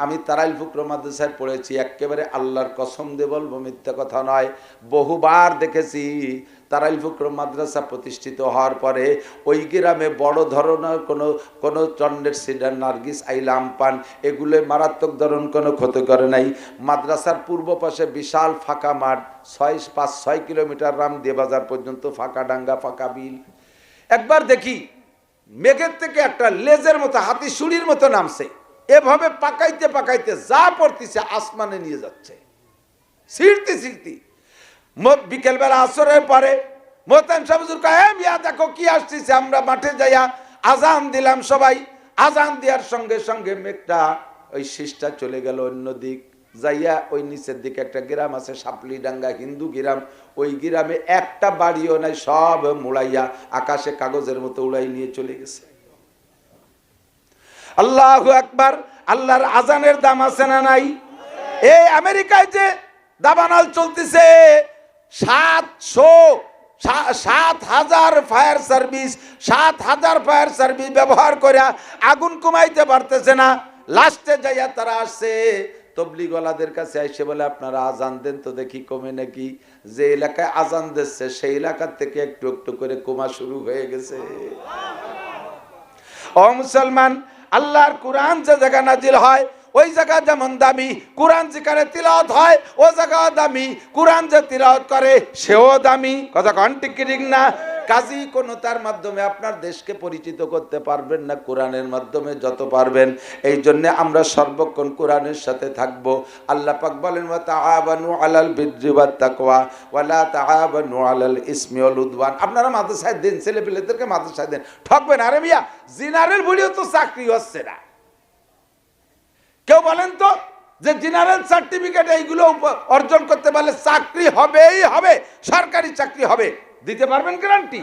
আমি তারাইল ফুকরা মাদ্রাসায় পড়েছি, একেবারে আল্লাহর কসম দিয়ে বলবো, মিথ্যা কথা নয়, বহুবার দেখেছি তারাইল ফুকরা মাদ্রাসা প্রতিষ্ঠিত হওয়ার পরে ওই গ্রামে বড় ধরনের কোনো চন্ডের সিডার, নার্গিস, আইলা, আমপান এগুলো মারাত্মক ধরন কোনো ক্ষতি করে নাই। মাদ্রাসার পূর্ব পাশে বিশাল ফাঁকা মাঠ, 5-6 কিলোমিটার রামদিয়া বাজার পর্যন্ত ফাঁকা ডাঙ্গা, ফাঁকা বিল। একবার দেখি মেঘের থেকে একটা লেজের মতো, হাতি সুড়ির মতো নামছে, এভাবে পাকাইতে পাকাইতে যা পড়তেছে আসমানে নিয়ে যাচ্ছে, ছিড়তে ছিড়তে। বিকেলবেলা আসরের পরে মোহতামিম সাহেব হুজুর কয়, মিয়া দেখো কি আসতেছে। আমরা মাঠে যাইয়া আজান দিলাম, সবাই আজান দেওয়ার সঙ্গে সঙ্গে মেঘটা ওই শীষটা চলে গেল অন্যদিক যাইয়া, ওই নিচের দিকে একটা গ্রাম আছে সাপলিডাঙ্গা, হিন্দু গ্রাম, ওই গ্রামে একটা বাড়িও নাই, সব মুড়াইয়া আকাশে কাগজের মতো উড়াই নিয়ে চলে গেছে। আল্লাহু আকবার। আল্লাহর আজানের দাম আছে না নাই? এই আমেরিকায় যে দাবানল চলতেছে, 7,000 ফায়ার সার্ভিস, 7,000 ফায়ার সার্ভিস ব্যবহার করে আগুন কমাইতে পারতেছে না। লাস্টে যাইয়া তারা আসছে তবলিগওয়ালাদের কাছে, এসে বলে আপনারা আজান দেন তো দেখি কমে নাকি। যে এলাকায় আজান দিচ্ছে সেই এলাকার থেকে একটু একটু করে কমা শুরু হয়ে গেছে। ও মুসলমান, আল্লাহর কোরআন যে জায়গা নাজিল হয় ওই জায়গা যেমন দামি, কোরআন যেখানে তিলাওয়াত হয় ও জায়গা দামি, কোরআন যে তিলাওয়াত করে সেও দামি। কথা কন ঠিক কি ঠিক না? কাজী কোনো তার মাধ্যমে আপনার দেশকে পরিচিত করতে পারবেন না, কোরআনের মাধ্যমে যত পারবেন। এই জন্য আমরা সর্বক্ষণ কোরআনের সাথে থাকব। আল্লাহ পাক বলেন, ওয়া তাআবানু আলাল বিররি ওয়াত তাকওয়া ওয়া লা তাআবানু আলাল ইসমি ওয়াল উদওয়ান। আপনারা মাদ্রাসায় দেন, ছেলেপেলেদেরকে মাদ্রাসায় দেন, ঠকবেন। আরে মিয়া, জেনারেল বলিও তো চাকরি হচ্ছে না। কেউ বলেন তো যে জেনারেল সার্টিফিকেট এইগুলো অর্জন করতে পারলে চাকরি হবেই হবে, সরকারি চাকরি হবে, দিতে পারবেন গ্যারান্টি?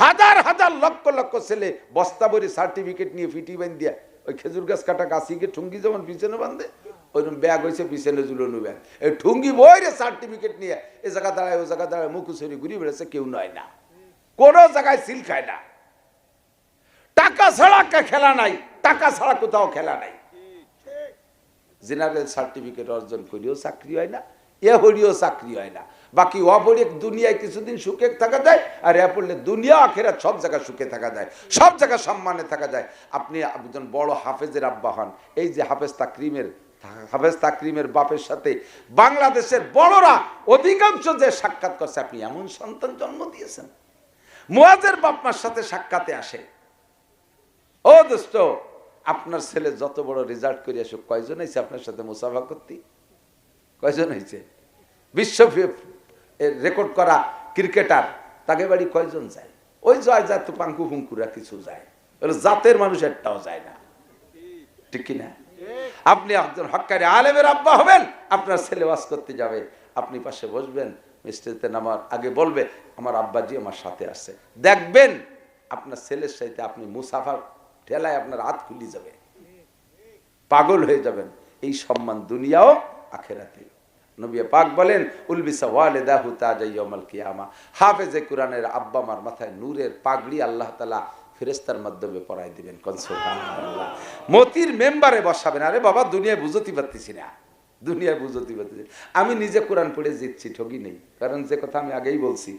হাজার হাজার লক্ষ লক্ষ ছেলে বস্তা ভরে সার্টিফিকেট নিয়ে ফিটি বান দিয়া, ওই খেজুর গাছ কাটা গাছিকে ঠুঙ্গি যেমন পিছনে বাঁধে, ওইরকম ব্যাগ হয়েছে পিছনে ঝুলানো ব্যাগ, এই ঠুঙ্গি বইরে সার্টিফিকেট নিয়ে এ জায়গা দাঁড়ায় ও জায়গা দাঁড়ায় মুখুসরি ঘুরিয়ে বেড়েছে, কেউ নয় না, কোনো জায়গায় সিল খায় না। টাকা ছাড়া খেলা নাই, টাকা ছাড়া কোথাও খেলা নাই। জেনারেল সার্টিফিকেট অর্জন করিও চাকরি হয় না, এ হরিও চাকরি হয় না। বাকি অপরে দুনিয়ায় কিছুদিন সুখে থাকা যায়, আর এ পড়লে দুনিয়া আখেরাত সব জায়গায় সুখে থাকা যায়, সব জায়গায় সম্মানে থাকা যায়। আপনি একজন বড় হাফেজের আব্বা হন, এই যে হাফেজ তাকরিমের বাপের সাথে বাংলাদেশের বড়রা অধিকাংশ যে সাক্ষাৎ করছে, আপনি এমন সন্তান জন্ম দিয়েছেন। মুয়াজের বাপমার সাথে সাক্ষাতে আসে, ও দোস্ত আপনার ছেলে যত বড় রেজাল্ট করে আসুক, কয়জন হয়েছে আপনার সাথে মুসাফা করতে? কয়জন হয়েছে? বিশ্ব রেকর্ড করা ক্রিকেটার, তাকে বাড়ি কয়জন যায়? ওই যায় তো পাঙ্কু ফুঙ্কুরা কিছু যায়, জাতের মানুষ একটাও যায় না, ঠিক কিনা? আপনি একজন হক্কারি আলেমের আব্বা হবেন, আপনার ছেলে ওয়াজ করতে যাবে, আপনি পাশে বসবেন, মিস্ত্রিতে নামার আগে বলবে আমার আব্বাজি আমার সাথে আসছে, দেখবেন আপনার ছেলের সাথে আপনি মুসাফার ঠেলায় আপনার হাত খুলে যাবে, পাগল হয়ে যাবেন। এই সম্মান দুনিয়াও আখেরাতে। নবী পাক বলেন, উলবিসা ওয়ালিদাহু তাজা ইয়াউমাল কিয়ামা। হাফেজে কোরআনের আব্বা মার মাথায় নূরের পাগড়ি আল্লাহ তাআলা ফেরেশতার মাধ্যমে পরাই দিবেন। কোন সুবহানাল্লাহ। মতির মেম্বারে বসাবেন। আরে বাবা, দুনিয়ায় বুঝতে পারতেছি না, দুনিয়ায় বুঝতে পারতেছি। আমি নিজে কোরআন পড়ে জিতছি, ঠকি নেই। কারণ যে কথা আমি আগেই বলছি,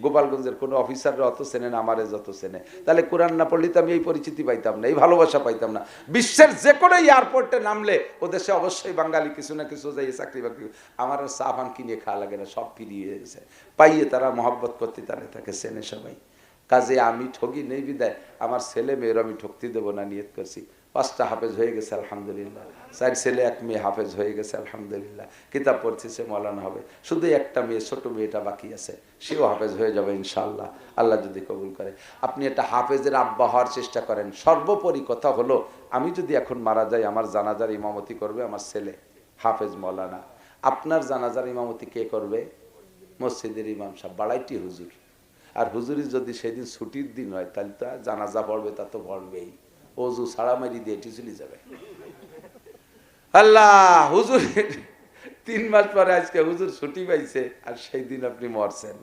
গোপালগঞ্জের কোনো অফিসাররা অত চেনে না আমারে যত চেনে। তাহলে কোরআন না পড়লে তো আমি এই পরিচিতি পাইতাম না, এই ভালোবাসা পাইতাম না। বিশ্বের যে কোনো এয়ারপোর্টে নামলে ও দেশে অবশ্যই বাঙালি কিছু না কিছু যাই চাকরি বাকরি, আমার আর চা পান কিনে খাওয়া লাগে না, সব ফিরিয়ে গেছে। পাইয়ে তারা মহব্বত করতে তারা তাকে চেনে সবাই। কাজে আমি ঠকি নেই বিদায় আমার ছেলে মেয়ের আমি ঠকতে দেবো না, নিয়ত করছি। 5টা হাফেজ হয়ে গেছে আলহামদুলিল্লাহ, 4 ছেলে 1 মেয়ে হাফেজ হয়ে গেছে আলহামদুলিল্লাহ। কিতাব পড়ছে, সে মৌলানা হবে। শুধু একটা মেয়ে, ছোট মেয়েটা বাকি আছে, সেও হাফেজ হয়ে যাবে ইনশাআল্লাহ, আল্লাহ যদি কবুল করে। আপনি একটা হাফেজের আব্বা হওয়ার চেষ্টা করেন। সর্বোপরি কথা হলো, আমি যদি এখন মারা যাই, আমার জানাজার ইমামতি করবে আমার ছেলে হাফেজ মৌলানা। আপনার জানাজার ইমামতি কে করবে? মসজিদের ইমাম সাহেব, বাড়াইটি হুজুর। আর হুজুরি যদি সেদিন ছুটির দিন হয়, তাহলে তো জানাজা পড়বে, তা তো পড়বেই। ওজু ছাড়া মারি দিয়ে চলে যাবে। আল্লাহ, হুজুর 3 মাস পরে আজকে হুজুর ছুটি পাইছে, আর সেই দিন আপনি মরছেন।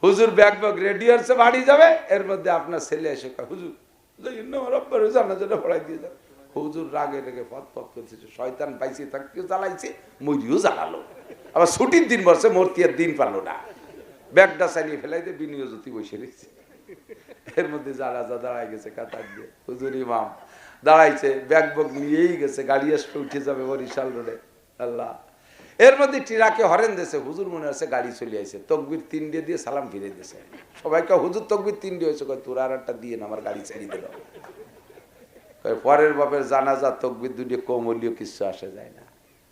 হুজুর ব্যাগ রেডি হচ্ছে, বাড়ি যাবে, এর মধ্যে আপনার ছেলে এসে হুজুর জানাজাটা পড়াই দিয়ে যাবে। হুজুর রাগে রেগে ফত করতেছে, শয়তান পাইছে তাকে জ্বালাইছে, মরিও জ্বালালো। আবার ছুটির দিন বসে মূর্তি আর দিন পারলো না, ব্যাগটা চালিয়ে ফেলাইতে বিনিয়োগ জ্যোতি বসে রয়েছে। এর মধ্যে যারা দাঁড়ায় গেছে কাতার দিয়ে, হুজুর ইমাম দাঁড়াইছে, ব্যাগ বগ নিয়েই গেছে, গাড়ি আসবে উঠে যাবে বরিশাল রোডে। আল্লাহ, এর মধ্যে ট্রাকে হরেন দিয়েছে, হুজুর মনে হচ্ছে গাড়ি চলে আসছে, তকবির 3 দিয়ে সালাম ফিরে দিয়েছে। সবাইকে হুজুর তকবির 3 হয়েছে, তোর আর একটা দিয়ে না, আমার গাড়ি ছেড়ে দিল। পরের বাপের জানাজা তকবির 2 কম হলেও কিছু আসে যায় না।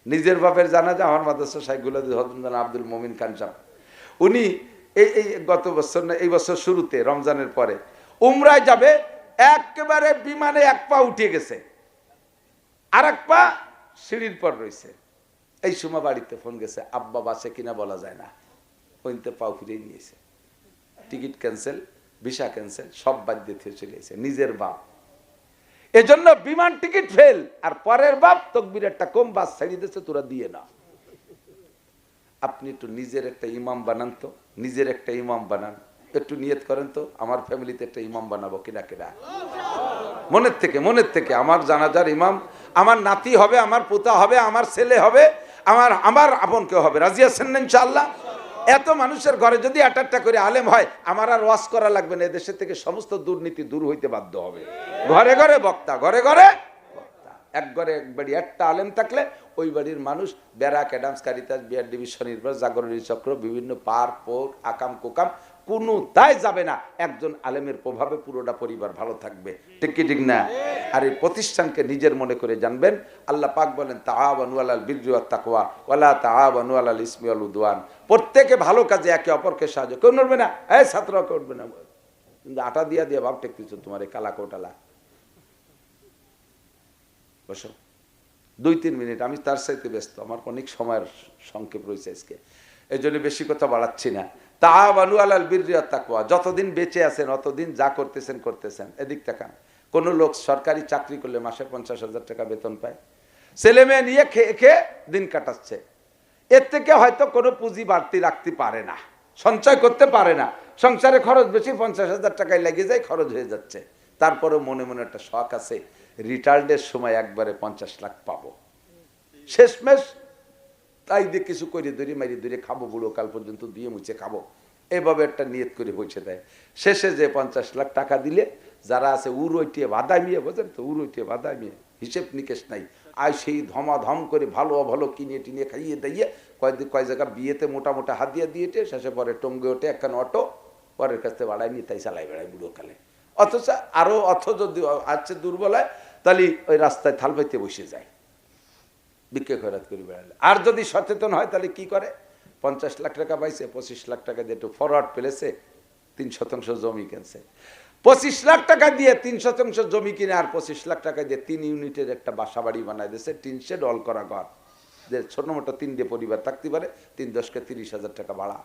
নিজের বাপের জানাজা আমার মাদ্রাসা শাইখুল হযরত আব্দুল মুমিন খান সাহেব, উনি এই গত বছর না এই বছর শুরুতে রমজানের পরে উমরায় যাবে, একেবারে বিমানে 1 পা উঠে গেছে, আর 1 পা সিঁড়ির পর রয়েছে। এই সময় বাড়িতে ফোন গেছে, আব্বা বাসে কিনা বলা যায় না, ওইতে পাও ফিরে নিয়েছে, টিকিট ক্যান্সেল, ভিসা ক্যান্সেল, সব বাদ দিয়ে চলে এসেছে। নিজের বাপ, এজন্য বিমান টিকিট ফেল, আর পরের বাপ তকবির একটা কম, বাস ছেড়ে দিয়েছে, তোরা দিয়ে না। আপনি একটু নিজের একটা ইমাম বানান তো, নিজের একটা ইমাম বানান, একটু নিয়ত করেন তো, আমার ফ্যামিলিতে একটা ইমাম বানাবো কিনা কিনা, মনের থেকে আমার জানাজার ইমাম আমার নাতি হবে, আমার পোতা হবে, আমার ছেলে হবে, আমার আপন কেউ হবে। রাজি আছেন না ইনশাআল্লাহ? এত মানুষের ঘরে যদি একটা করে আলেম হয়, আমার আর ওয়াজ করা লাগবে না, এদেশের থেকে সমস্ত দুর্নীতি দূর হইতে বাধ্য হবে। ঘরে ঘরে বক্তা, ঘরে ঘরে বক্তা, এক ঘরে এক বাড়ি একটা আলেম থাকলে ওই বাড়ির মানুষ barrack, Adams, Caritas, BR division, Jagorani Chakra, বিভিন্ন পার্ক পোক, আকাম কোকাম, কোনো দায় যাবে না। একজন আলেমের প্রভাবে পুরোটা পরিবার ভালো থাকবে, ঠিক কি ঠিক না? আর এই প্রতিষ্ঠানকে নিজের মনে করে জানবেন। আল্লাহ পাক বলেন, তাআওয়ানু আলাল বিররি ওয়াত তাকওয়া ওয়ালা তাআওয়ানু আলাল ইসমি ওয়াল উদওয়ান। প্রত্যেকে ভালো কাজে একে অপরকে সাহায্য। কেউ নড়বে না, এই ছাত্র কেউ উঠবে না, কিন্তু আটা দিয়া দিয়া ভাব টেকতেছো তোমার এই কালা কোটালা। বসো 2-3 মিনিট, আমি তার সাথে ব্যস্ত, আমার অনেক সময়ের সংক্ষেপ রয়েছে আজকে, এই জন্য বেশি কথা বাড়াচ্ছি না। তাআওয়ানু আলাল বিররি ওয়াত তাকওয়া, যতদিন বেঁচে আছেন অতদিন যা করতেছেন। এদিক তাকান, কোন লোক সরকারি চাকরি করলে মাসে 50,000 টাকা বেতন পায়, ছেলে মেয়ে নিয়ে খেয়ে দিন কাটাচ্ছে, এর থেকে হয়তো কোনো পুঁজি বাড়তি রাখতে পারে না, সঞ্চয় করতে পারে না, সংসারে খরচ বেশি, 50,000 টাকায় লেগে যায়, খরচ হয়ে যাচ্ছে। তারপরে মনে মনে একটা শখ আছে, রিটায়ার্ডের সময় একবারে 50 লাখ পাবো, শেষমেশ তাই দিয়ে কিছু করে ধরে খাবো, বুড়ো কাল পর্যন্ত দিয়ে মুছে খাবো, এভাবে একটা নিয়ত করে বসে দেয়। শেষে যে 50 লাখ টাকা দিলে যারা আছে উড়ইটিয়ে বাদামিয়ে, বোঝেন তো, উড়ইটিয়ে বাদামিয়ে, হিসেব নিকেশ নাই, আর সেই ধমাধম করে ভালো ভালো কিনে টিনে খাইয়ে দিয়ে কয় জায়গা বিয়েতে মোটা হাত দিয়ে শেষে পরে টঙ্গে ওঠে একখান অটো, পরের কাছ থেকে বাড়ায় নিয়ে তাই চালাই বেড়ায় বুড়ো কালে। অথচ যদি আছে দুর্বলায়, তাহলে ওই রাস্তায় থাল পাইতে বসে যায়, বিক্রি খয়রাত করে বেড়ালে। আর যদি সচেতন হয় তাহলে কি করে, 50 লাখ টাকা পাইছে, 25 লাখ টাকা দিয়ে একটু ফরওয়ার্ড পেলেছে, 3% জমি কিনছে, 25 লাখ টাকা দিয়ে 3% জমি কিনে আর 25 লাখ টাকা দিয়ে 3 ইউনিটের একটা বাসা বাড়ি বানায় দিয়েছে, 3 শেড অল করা ঘর, যে ছোট মোটো 3টে পরিবার থাকতে পারে, 3×10 = 30,000 টাকা ভাড়া।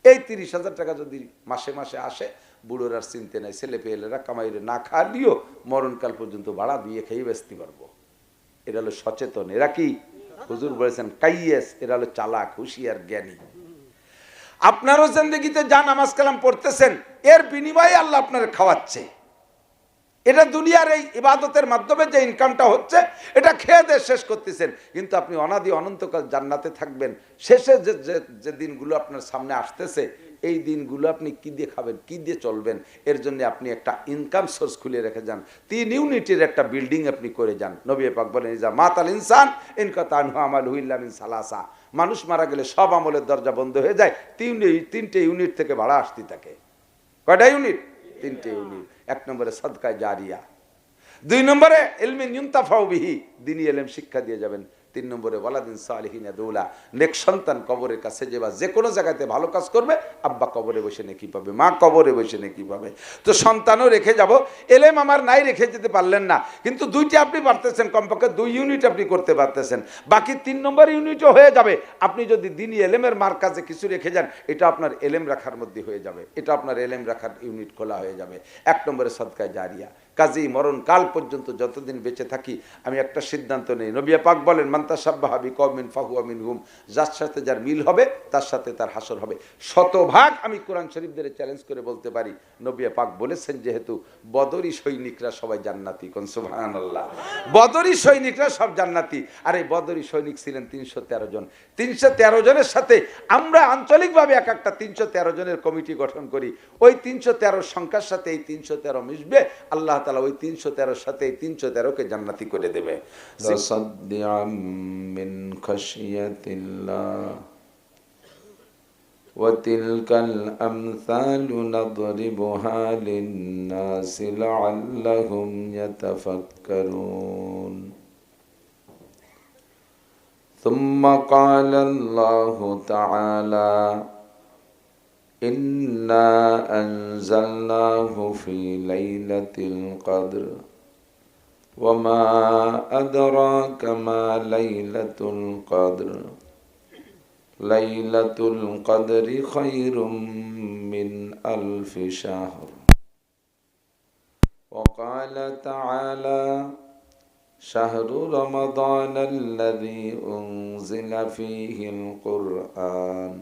এই 30,000 টাকা যদি মাসে মাসে আসে, বুড়োর আর চিনতে নাই, ছেলে পেলেরা কামাইরে না খালিও মরণকাল পর্যন্ত ভাড়া দিয়ে খেয়ে বেচতে পারবো। এরা হলো সচেতন, এরা কি হুজুর বলেছেন কাইয়েস, এরা হলো চালাক, হুঁশিয়ার, জ্ঞানী। আপনারও জিন্দেগিতে যা নামাজ কালাম পড়তেছেন, এর বিনিময়ে আল্লাহ আপনার খাওয়াচ্ছে। এটা দুনিয়ার এই ইবাদতের মাধ্যমে যে ইনকামটা হচ্ছে, এটা খেয়ে দিয়ে শেষ করতেছেন, কিন্তু আপনি অনাদি অনন্তকাল জান্নাতে থাকবেন। শেষে যে দিনগুলো আপনার সামনে আসতেছে, এই দিনগুলো আপনি কি দিয়ে খাবেন, কি দিয়ে চলবেন, এর জন্য আপনি একটা ইনকাম সোর্স খুলে রেখে যান। 3 ইউনিটের একটা বিল্ডিং আপনি করে যান। নবী পাক বলেন, ইজা মাতাল ইনসান ইনকাতা আনহু আমালুহু ইল্লা মিন সালাসা। মানুষ মারা গেলে সব আমলের দরজা বন্ধ হয়ে যায়, 3টে ইউনিট থেকে ভাড়া আসতে থাকে। কয়টা ইউনিট? 3টে ইউনিট। 1 নম্বরে সাদকায়ে জারিয়া, 2 নম্বরে ইলমিন ইউনতাফাউ বিহি, দ্বীনি ইলম শিক্ষা দিয়ে যাবেন, 3 নম্বরে ওয়ালাদিন সালিহিন ইয়াদউলা, নেক সন্তান কবরের কাছে যাবা, যে কোনো জায়গাতে ভালো কাজ করবে, আব্বা কবরে বসে নেকি পাবে, মা কবরে বসে নেকি পাবে। তো সন্তানও রেখে যাব, এলেম আমার নাই, রেখে যেতে পারলেন না, কিন্তু 2টি আপনি পারতেছেন, কমপক্ষে 2 ইউনিট আপনি করতে পারতেছেন, বাকি 3 নম্বর ইউনিটও হয়ে যাবে। আপনি যদি দ্বীনি এলেমের মার্কাজে কিছু রেখে যান, এটা আপনার এলেম রাখার মধ্যে হয়ে যাবে, এটা আপনার এলেম রাখার ইউনিট খোলা হয়ে যাবে। 1 নম্বরে সাদকায়ে জারিয়া, কাজেই মরণ কাল পর্যন্ত যতদিন বেঁচে থাকি আমি একটা সিদ্ধান্ত নেই, নবী পাক বলেন মান তাশাব্বাহা বিকওমিন ফাহুয়া মিনহুম, যার সাথে যার মিল হবে তার সাথে তার হাসর হবে। শতভাগ আমি কোরআন শরীফদের চ্যালেঞ্জ করে বলতে পারি, নবী পাক বলেছেন যেহেতু বদরি সৈনিকরা সবাই জান্নাতি, কোন সুবহানাল্লাহ, বদরি সৈনিকরা সব জান্নাতি। আর এই বদরি সৈনিক ছিলেন 313 জন। 313 জনের সাথে আমরা আঞ্চলিকভাবে এক একটা 313 জনের কমিটি গঠন করি, ওই 313 সংখ্যার সাথে এই 313 মিশবে, আল্লাহ তাআলা ওই 313 সাথে এই 313কে জান্নাতি করে দেবে। তাসাদ্দিআম মিন খাশিয়াতিল্লাহ ওয়া তিলকাল আমসালু নাদরিবুহা লিন-নাসি লাআল্লাহুম ইয়াতাফাক্কারুন। ثم قال الله تعالى إنا أنزلناه في ليلة القدر وما أدراك ما ليلة القدر ليلة القدر خير من ألف شهر. وقال تعالى شهر رمضان الذي أنزل فيه القرآن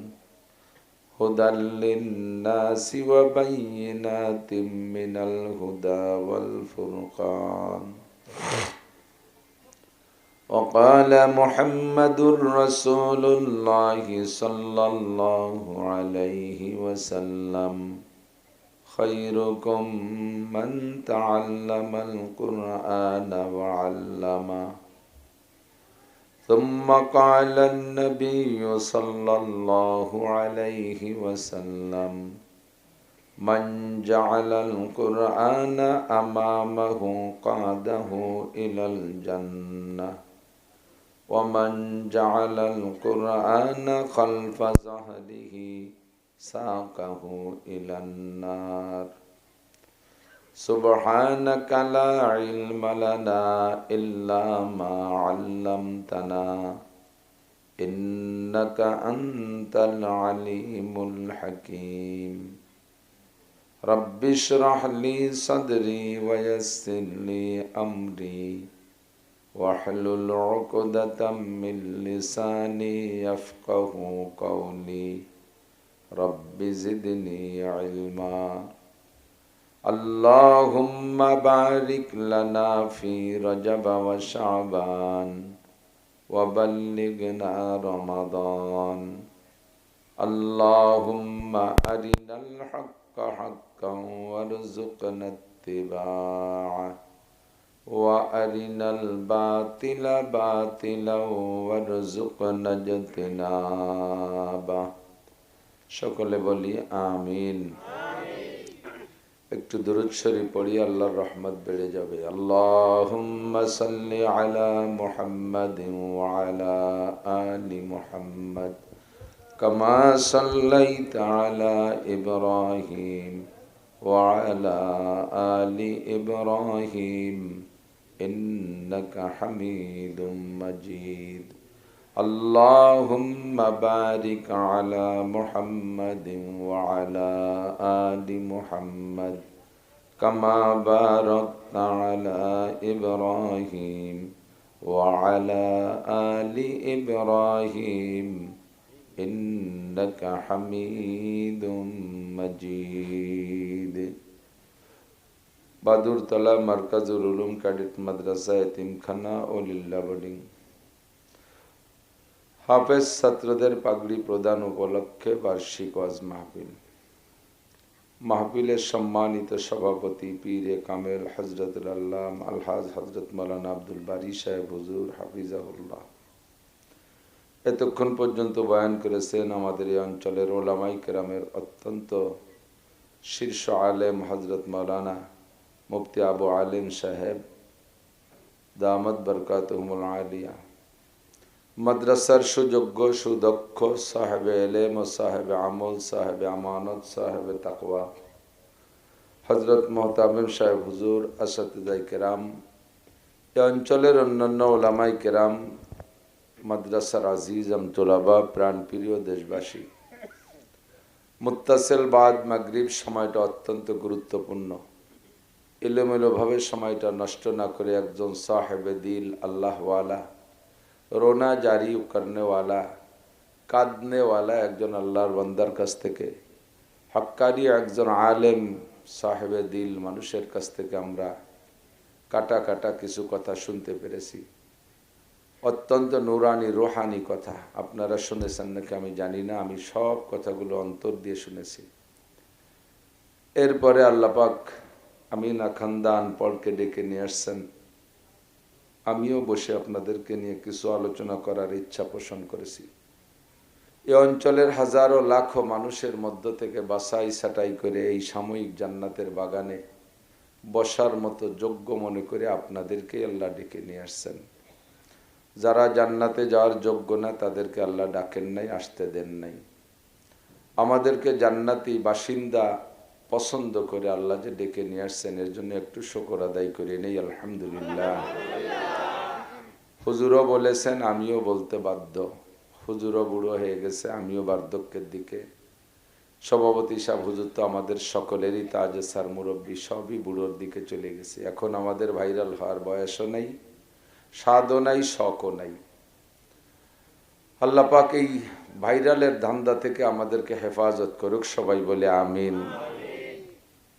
هدى للناس وبينات من الهدى والفرقان. وقال محمد رسول الله صلى الله عليه وسلم خيركم من تعلم القرآن وعلمه. ثم قال النبي صلى الله عليه وسلم من جعل القرآن أمامه قاده إلى الجنة ومن جعل القرآن خلف ظهره ساقه إلى النار. سبحانك لا علم لنا إلا ما علمتنا إنك أنت العليم الحكيم. رب اشرح لي صدري ويسر لي أمري واحلل عقدة من لساني يفقه قولي. رب زدني علما. اللهم بارك لنا في رجب وشعبان وبلغنا رمضان. اللهم أرنا الحق حقا وارزقنا اتباعه وأرنا الباطل باطلا وارزقنا اجتنابه. সকলে বলি আমিন। একটু দুরূদ শরীফ পড়ি, আল্লাহর রহমত বেড়ে যাবে। আল্লাহুম্মা সাল্লি আলা মুহাম্মাদিন ওয়া আলা আলি মুহাম্মাদ কামা সাল্লাইতা আলা ইব্রাহিম ওয়া আলা আলি ইব্রাহিম ইন্নাকা হামিদুম মাজিদ। اللهم بارك على محمد وعلى آل محمد كما باركت على إبراهيم وعلى آل إبراهيم إنك حميد مجيد. বাদুরতলা মার্কাজুল উলুম ক্যাডেট মাদ্রাসা এতিমখানা ও লিল্লা বোর্ডিং হাফেজ ছাত্রদের পাগড়ি প্রদান উপলক্ষে বার্ষিক ওয়াজ মাহফিল। মাহফিলের সম্মানিত সভাপতি পীরে কামেল হযরতুল আল্লাম আলহাজ হযরত মাওলানা আব্দুল বারী সাহেব হুজুর হাফিজাহুল্লাহ এতক্ষণ পর্যন্ত বয়ান করেছেন আমাদের এই অঞ্চলের ওলামায়ে কেরামের অত্যন্ত শীর্ষ আলেম হযরত মাওলানা মুফতি আবু আলিম সাহেব দামাত বরকাতুহুমুল আলিয়া, মাদ্রাসার সুযোগ্য সুদক্ষ সাহেবে এলেম ও সাহেবে আমল সাহেবে আমানত সাহেবে তাকওয়া হযরত মুহতামিম সাহেব হুজুর, আসাতিজায়ে কেরাম, এই অঞ্চলের অন্যান্য ওলামায়ে কেরাম, মাদ্রাসার আজিজ তোলাবা, প্রাণপ্রিয় দেশবাসী, মুত্তাসিল বাদ মাগরিব সময়টা অত্যন্ত গুরুত্বপূর্ণ। এলোমেলোভাবে সময়টা নষ্ট না করে একজন সাহেবে দিল আল্লাহওয়ালা, রোনা জারি করনেওয়ালা, কাঁদনেওয়ালা একজন আল্লাহর বান্দার কাছ থেকে, হক্কানি একজন আলেম সাহেবে দিল মানুষের কাছ থেকে আমরা কাটা কাটা কিছু কথা শুনতে পেরেছি। অত্যন্ত নুরানি রোহানি কথা। আপনারা শুনেছেন নাকি আমি জানি না, আমি সব কথাগুলো অন্তর দিয়ে শুনেছি। এরপরে আল্লাহ পাক আমিনা খানদান পড়কে ডেকে নিয়ে আসছেন। আমিও বসে আপনাদেরকে নিয়ে কিছু আলোচনা করার ইচ্ছা পোষণ করেছি। এই অঞ্চলের হাজারো লাখো মানুষের মধ্য থেকে বাছাই ছাঁটাই করে এই সাময়িক জান্নাতের বাগানে বসার মতো যোগ্য মনে করে আপনাদেরকে আল্লাহ ডেকে নিয়ে আসছেন। যারা জান্নাতে যাওয়ার যোগ্য না তাদেরকে আল্লাহ ডাকেন নাই, আসতে দেন নাই। আমাদেরকে জান্নাতি বাসিন্দা পছন্দ করে আল্লাহ যে ডেকে নিয়ে আসছেন, এর জন্য একটু শুকর আদায় করে নেই আলহামদুলিল্লাহ। হুজুরও বলেছেন, আমিও বলতে বাধ্য। হুজুরও বুড়ো হয়ে গেছে, আমিও বার্ধক্যের দিকে। সভাপতি সাহেব হুজুর তো আমাদের সকলেরই তাজে সার মুরব্বী, সবই বুড়োর দিকে চলে গেছে। এখন আমাদের ভাইরাল হওয়ার বয়সও নাই, স্বাদও নাই, শখও নাই। আল্লাহ পাক এই ভাইরালের ধান্দা থেকে আমাদেরকে হেফাজত করুক, সবাই বলে আমিন।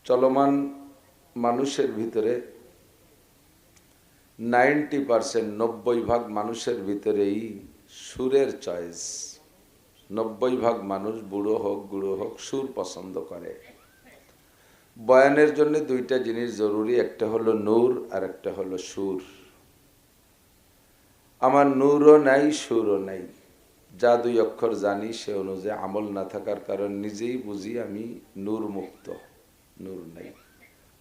চলমান মানুষের ভিতরে 90%, 90% মানুষের ভিতরেই সুরের চয়েস। 90% মানুষ বুড়ো হোক গুঁড়ো হোক সুর পছন্দ করে। বয়ানের জন্য দুইটা জিনিস জরুরি, একটা হলো নূর আর একটা হলো সুর। আমার নূরও নাই, সুরও নাই। যা দুই অক্ষর জানি সে অনুযায়ী আমল না থাকার কারণ নিজেই বুঝি আমি নূর মুক্ত, নূর নাই।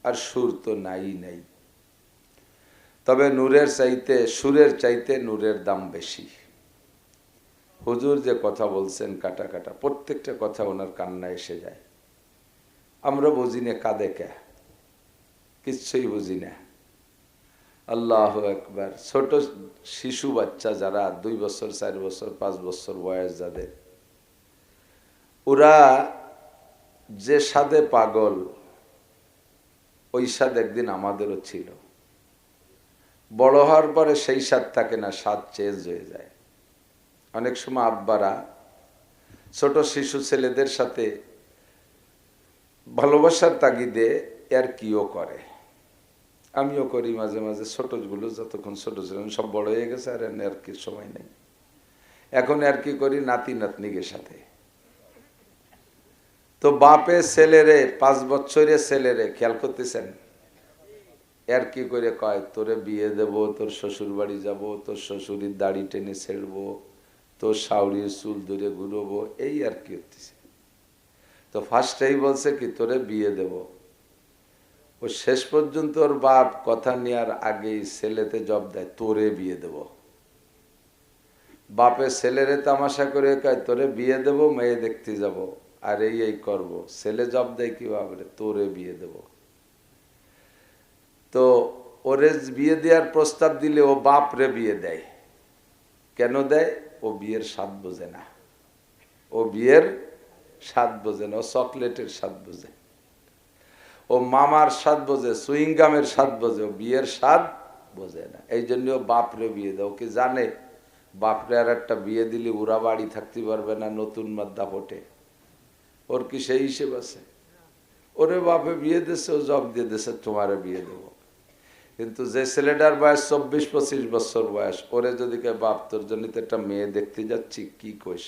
আর সুর তো নাই নাই। তবে নূরের চাইতে, সুরের চাইতে নূরের দাম বেশি। হুজুর যে কথা বলছেন কাটা কাটা, প্রত্যেকটা কথা ওনার কান্না এসে যায়। আমরা বুঝি না কাঁদে কে, কিচ্ছুই বুঝি না। আল্লাহ একবার। ছোট শিশু বাচ্চা যারা 2 বছর 4 বছর 5 বছর বয়স যাদের, ওরা যে স্বাদে পাগল ওই স্বাদ একদিন আমাদেরও ছিল। বড় হওয়ার পরে সেই স্বাদ থাকে না, স্বাদ চেঞ্জ হয়ে যায়। অনেক সময় আব্বারা ছোট শিশু ছেলেদের সাথে ভালোবাসার তাগিদে এর কিও করে, আমিও করি মাঝে মাঝে। ছোটগুলো যতক্ষণ ছোট ছিলাম, সব বড় হয়ে গেছে আর এর কি সময় নেই। এখন আর কি করি নাতি নাতনিকে সাথে। তো বাপে ছেলেরে 5 বছরের ছেলেরে খেয়াল করতেছেন, এর কি করে কয় তোরে বিয়ে দেব, তোর শ্বশুর বাড়ি যাব, তোর শ্বশুরের দাড়ি টেনে ছেড়বো, তোর শাউরির চুল ধরে ঘুরবো, এই আর কি হতেছে। তো ফার্স্টেই বলছে কি তোরে বিয়ে দেব। ও শেষ পর্যন্ত ওর বাপ কথা নেওয়ার আগেই ছেলেতে জব দেয় তোরে বিয়ে দেব। বাপে ছেলেরে তামাশা করে কয় তোরে বিয়ে দেব, মেয়ে দেখতে যাব, আর এই করব। ছেলে জব দেয় কিভাবে, তোরে বিয়ে দেব। তো ওরে বিয়ে দেওয়ার প্রস্তাব দিলে ও বাপরে বিয়ে দেয়। কেন দেয়? ও বিয়ের স্বাদ বোঝে না। ও বিয়ের স্বাদ বোঝে না, ও চকলেটের স্বাদ বোঝে, ও মামার স্বাদ বোঝে, সুইংগামের স্বাদ বোঝে, ও বিয়ের স্বাদ বোঝে না। এই জন্য ও বাপরে বিয়ে দেয়। ওকে জানে বাপরে আর একটা বিয়ে দিলে উড়া বাড়ি থাকতে পারবে না, নতুন মাদ্দা ফোটে। ওর কি সেই হিসেব আছে? ওরে বাপে বিয়ে দিচ্ছে, ও জব দিয়ে দিচ্ছে তোমারে বিয়ে দেব। কিন্তু যে ছেলেটার বয়স 24-25 বছর বয়স, ওরে যদি কে বাপ তোর জন্য তো একটা মেয়ে দেখতে যাচ্ছি, কি কইস?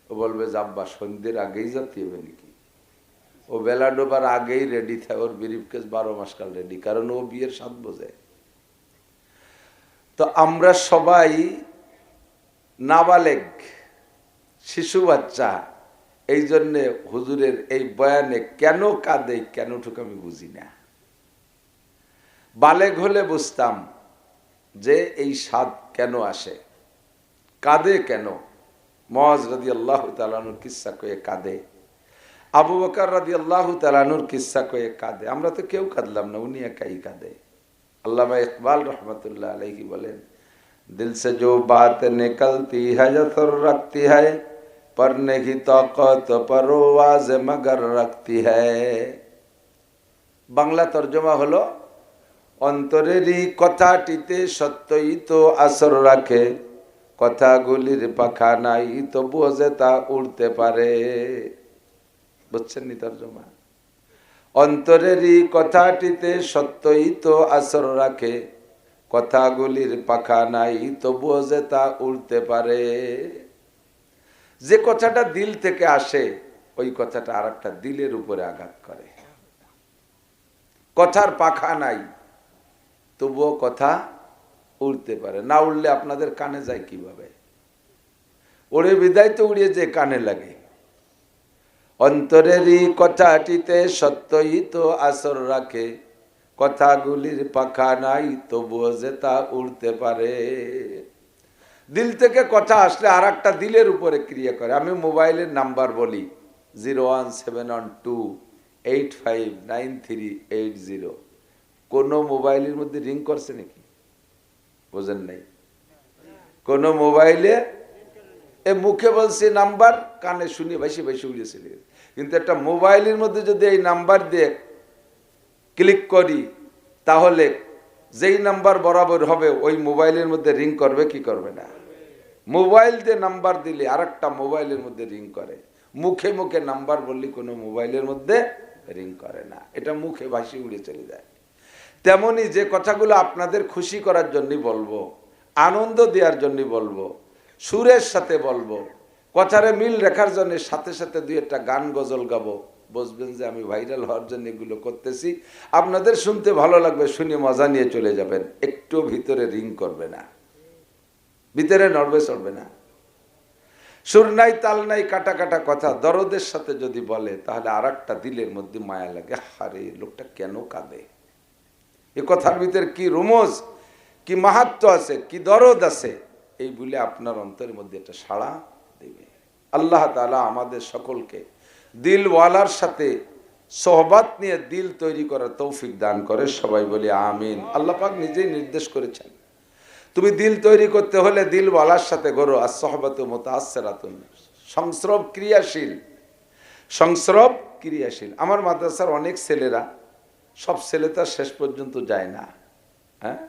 ও বলবে যাব্বা সন্ধ্যের আগেই যাতে হবে নাকি। ও বেলা ডোবার আগেই রেডি থাকে, ওর ব্রিফকেস 12 মাস কাল রেডি, কারণ ও বিয়ের স্বাদ বোঝে। তো আমরা সবাই নাবালেগ, শিশু বাচ্চা। এই জন্যে হুজুরের এই বয়ানে কেন কাঁদে, কেন ঠুক আমি বুঝি না। বালেগ হলে বুঝতাম যে এই স্বাদ কেন আসে, কাঁদে কেন। মুআজ রাদিয়াল্লাহু তাআলা আনহুর কিসসা কয়ে কাঁদে, আবু বকর রাদিয়াল্লাহু তাআলা আনহুর কিসসা কয়ে কাঁদে। আমরা তো কেউ কাঁদলাম না, উনি একাই কাঁদে। আল্লামা ইকবাল রহমতুল্লাহ আলাইহি বলেন, दिल से जो बात निकलती है असर रखती है, पढ़ने की ताकत परवाज़ मगर रखती है। বাংলা তর্জমা হলো, অন্তরেরই কথাটিতে সত্যই তো আসর রাখে, কথাগুলির পাখা নাই তবুও যে তা উড়তে পারে। বুঝছেন নি তর্জমা? অন্তরেরই কথাটিতে সত্যই তো আসর রাখে, কথাগুলির পাখা নাই তবুও যে তা উড়তে পারে। যে কথাটা দিল থেকে আসে ওই কথাটা আর একটা দিলের উপরে আঘাত করে। কথার পাখা নাই তবুও কথা উড়তে পারে। না উড়লে আপনাদের কানে যায় কিভাবে? ওরে বিদায় তো উড়িয়ে যে কানে লাগে। অন্তরেরই কথাটিতে সত্যই তো আসর রাখে, কথাগুলির পাখা নাই তবুও যে তা উড়তে পারে। দিল থেকে কথা আসলে আর একটা দিলের উপরে ক্রিয়া করে। আমি মোবাইলের নাম্বার বলি 01712859380। কোন মোবাইলের মধ্যে রিং করছে নাকি? বোঝেন নাই? কোন মোবাইলে মুখে বলছে নাম্বার, কানে শুনে ভাইসে ভাইসে উড়িয়েছিল। কিন্তু একটা মোবাইলের মধ্যে যদি এই নাম্বার দিয়ে ক্লিক করি তাহলে যেই নাম্বার বরাবর হবে ওই মোবাইলের মধ্যে রিং করবে কি করবে না? মোবাইল দিয়ে নাম্বার দিলে আর একটা মোবাইলের মধ্যে রিং করে। মুখে মুখে নাম্বার বললে কোনো মোবাইলের মধ্যে রিং করে না, এটা মুখে ভাসি উড়ে চলে যায়। তেমনি যে কথাগুলো আপনাদের খুশি করার জন্য বলবো, আনন্দ দেওয়ার জন্য বলবো, সুরের সাথে বলবো, কথারে মিল রেখার জন্য সাথে সাথে দুই একটা গান গজল গাবো, বুঝবেন যে আমি ভাইরাল হওয়ার জন্য এগুলো করতেছি। আপনাদের শুনতে ভালো লাগবে, শুনে মজা নিয়ে চলে যাবেন। একটু ভিতরে রিং করবে না, ভিতরে নড়বে চড়বে না। সুর নাই তাল নাই কাটা কাটা কথা দরদের সাথে যদি বলে তাহলে আর একটা দিলের মধ্যে মায়া লাগে। আরে লোকটা কেন কাঁদে? এ কথার ভিতরে কি রুমজ, কি মাহাত্ম্য আছে, কি দরদ আছে, এই বলে আপনার অন্তরের মধ্যে একটা সাড়া দেবে। আল্লাহ তাআলা আমাদের সকলকে দিলওয়ালার সাথে সোহবত নিয়ে দিল তৈরি করার তৌফিক দান করে। সবাই বলি আমিন। আল্লাহ পাক নিজেই নির্দেশ করেছেন, তুমি দিল তৈরি করতে হলে দিলওয়ালার সাথে গড়ো। আর সোহবতু মুতাআসসিরাতুন, সংস্রব ক্রিয়াশীল, সংস্রব ক্রিয়াশীল। আমার মাদ্রাসার অনেক ছেলেরা, সব ছেলে তো শেষ পর্যন্ত যায় না। হ্যাঁ,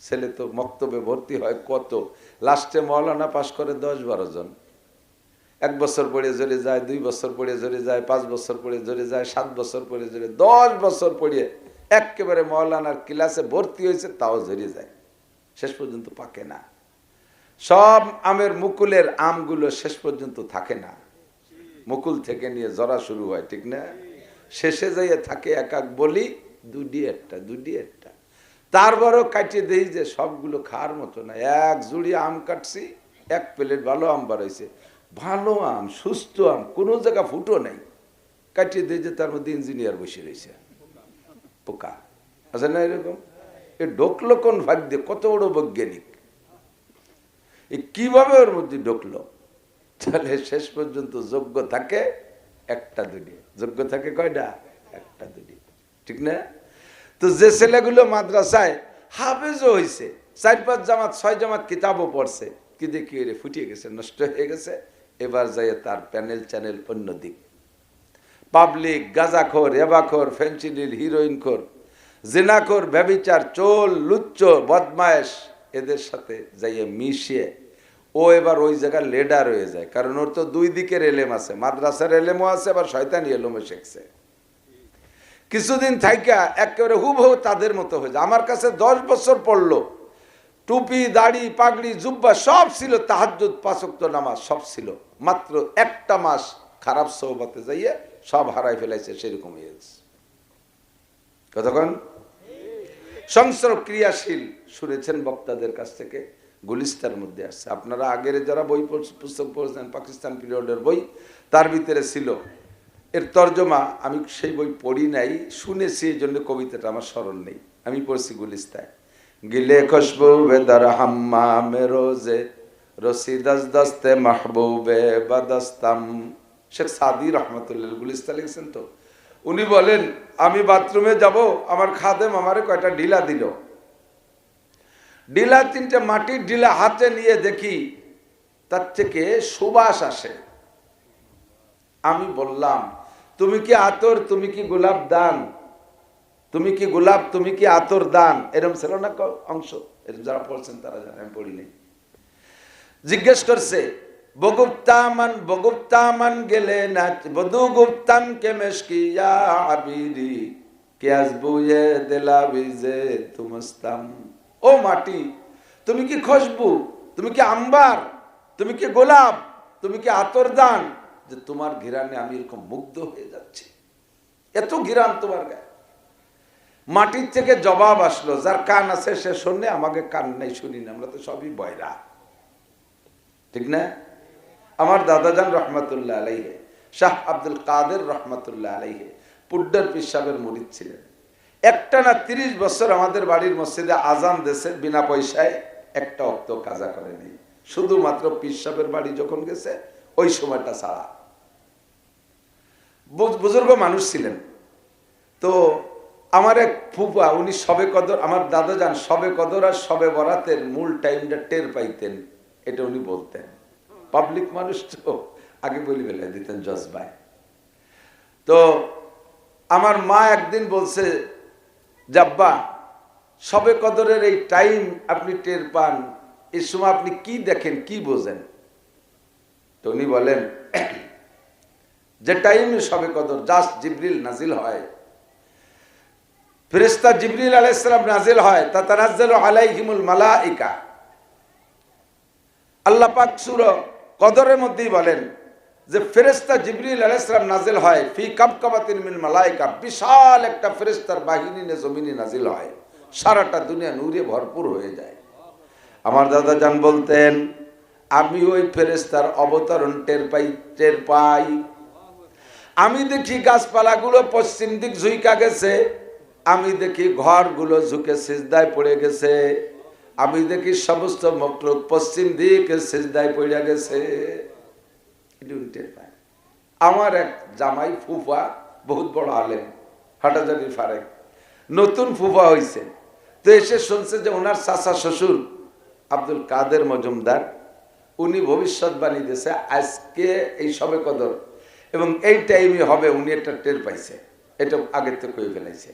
ছেলে তো মক্তবে ভর্তি হয় কত, লাস্টে মাওলানা পাশ করে 10-12 জন। 1 বছর পড়ে জড়ে যায়, 2 বছর পড়ে জড়ে যায়, 5 বছর পড়ে জড়ে যায়, 7 বছর পড়ে জড়ে, 10 বছর পড়িয়ে একেবারে মাওলানার ক্লাসে ভর্তি হয়েছে, তাও জড়ে যায়, শেষ পর্যন্ত পাকে না। সব আমের মুকুলের আমগুলো শেষ পর্যন্ত থাকে না, মুকুল থেকে নিয়ে জরা শুরু হয়, ঠিক না? শেষে যাইয়ে থাকে এক এক বলি, দুডি একটা। তারপরও কাটিয়ে দেই যে সবগুলো খাওয়ার মতো না। এক জুড়ি আম কাটছি, 1 প্লেট ভালো আম বাড়াইছে, ভালো আম, সুস্থ আম, কোনো জায়গা ফুটো নাই। কাটিয়ে দেই যে তার মধ্যে ইঞ্জিনিয়ার বসে রয়েছে, পোকা আছে না এরকম? এ ঢোকলো কোন ভাগ দিয়ে? কত বড় বৈজ্ঞানিক, এ কিভাবে ওর মধ্যে ঢুকলো? তাহলে শেষ পর্যন্ত যোগ্য থাকে 1-2, যোগ্য থাকে কয়টা? 1-2, ঠিক না? তো যে ছেলেগুলো মাদ্রাসায় হাফেজও হয়েছে, 4-5 জামাত 6 জামাত কিতাবও পড়ছে, কি দেখি রে ফুটিয়ে গেছে, নষ্ট হয়ে গেছে। এবার যাই তার প্যানেল চ্যানেল অন্যদিক, পাবলিক, গাঁজাখোর, এবাখোর, ফেন্সিডিল, হিরোইনখোর, জিনাখোর, ব্যভিচার, চোল, লুচ্চ, বদমায়েশ, এদের সাথে যাইয়ে মিশিয়ে ও এবার ওই জায়গায় লেডার হয়ে যায়। কারণ ওর তো 2 দিকের এলেম আছে, মাদ্রাসার এলেমও আছে, আবার শয়তানি এলেমও শিখছে। কিছুদিন থাইকা একেবারে হুবহু তাদের মতো হয়ে যায়। আমার কাছে 10 বছর পড়লো, টুপি, দাড়ি, পাগড়ি, জুব্বা সব ছিল, তাহাজ্জুদ, 5 ওয়াক্ত নামাজ সব ছিল, মাত্র 1টা মাস খারাপ সোহবতে যাইয়ে সব হারাই ফেলাইছে, সেরকম হয়ে গেছে। কতক্ষণ সংস্রব ক্রিয়াশীল শুনেছেন বক্তাদের কাছ থেকে, গুলিস্তার মধ্যে আসছে। আপনারা আগের যারা বই পুস্তক পড়েছেন, পাকিস্তান পিরিয়ডের বই, তার ভিতরে ছিল এর তর্জমা। আমি সেই বই পড়ি নাই, শুনেছি, এই জন্য কবিতাটা আমার স্মরণ নেই। আমি পড়ছি গুলিস্তায়, গিলে খুশবু বেদার হাম্মামে রোজে রসিদাস দস্তে মাহবুবে বাদাস্তাম। শেখ সাদি রহমতুল্লাহ গুলিস্তা লিখছেন তো। উনি বলেন, আমি বাথরুমে যাব, আমার খাদেম আমারে কয়টা ঢিলা দিল, ঢিলা 3টে মাটির ঢিলা হাতে নিয়ে দেখি তার থেকে সুবাস আসে। আমি বললাম, তুমি কি আতর, তুমি কি গোলাপ দান? তুমি কি গোলাপ, তুমি কি আতর দান, এরকম ছিল না অংশ? এরকম যারা পড়ছেন তারা জানে, আমি পড়িনি। জিজ্ঞেস করছে বগুপ্তামান গেলে না বধু গুপ্তান কে মেশকিয়া আবিরি কে আসবুয়ে দেলাবিজে তুমস্তাম। ও মাটি, তুমি কি খুশবু, তুমি কি আম্বার, তুমি কি গোলাপ, তুমি কি আতর দান, যে তোমার ঘিরানে আমি এরকম মুগ্ধ হয়ে যাচ্ছি, এত ঘিরান তোমার গায়ে। মাটির থেকে জবাব আসলো, যার কান আছে সে শোনে, আমাকে কান নাই, শুনি না, আমরা তো সবই বয়রা, ঠিক না? আমার দাদাজান রহমতুল্লাহ আলাইহে, শাহ আব্দুল কাদের রহমতুল্লাহ আলাইহে পুড্ডার পীর সাহেবের মুরিদ ছিলেন। একটানা 30 বছর আমাদের বাড়ির মসজিদে আজান দেশে বিনা পয়সায়, একটা অক্ত কাজা করেনি, শুধুমাত্র পীর সাহেবের বাড়ি যখন গেছে ওই সময়টা ছাড়া। বুজুর্গ মানুষ ছিলেন। তো আমার এক ফুফা, উনি সবে কদর, আমার দাদাজান সবে কদর আর সবে বরাতের মূল টাইমটা টের পাইতেন, এটা উনি বলতেন। পাবলিক মানুষ তো আগে বলি বেলা দিতেন জজবায়। তো আমার মা একদিন বলছে, জাব্বা সবে কদরের এই টাইম আপনি টের পান, এই সময় আপনি কি দেখেন, কি বোঝেন? তো উনি বলেন, যে টাইমে সবে কদর জাস্ট জিবরিল নাজিল হয়, ফেরেশতা জিবরিল আলাইহিস সালাম নাজিল হয়, তাতানাজ্জালু আলাইহিমুল মালাইকা। আল্লাহ পাক সূরা কদরের মধ্যেই বলেন যে ফেরেশতা জিবরিল আলাইহিস সালাম নাজিল হয়, ফি কাবকাবাতিন মিন মালাইকা, বিশাল একটা ফেরেশতার বাহিনী নিয়ে জমিনে নাজিল হয়, সারাটা দুনিয়া নূরে ভরপুর হয়ে যায়। আমার দাদা জান বলতেন, আমি ওই ফেরেশতার অবতরণ টের পাই। আমি দেখি গাছপালাগুলো পশ্চিম দিক ঝুঁকা গেছে, আমি দেখি ঘরগুলো ঝুঁকে সিজদায় পড়ে গেছে, আমি দেখি সমস্ত মখলুক পশ্চিম দিকে সিজদায় পড়ে গেছে। আমার এক জামাই ফুফা, বহুত বড় আলেম, হাটাজারি ফারেক, নতুন ফুফা হয়েছে। তো এসে শুনছে যে ওনার চাচা শ্বশুর আব্দুল কাদের মজুমদার, উনি ভবিষ্যৎবাণী দিয়েছে আজকে এই সবে কদর এবং এই টাইমে হবে, উনি একটা টের পাইছে, এটা আগের থেকে কয়ে ফেলাইছে।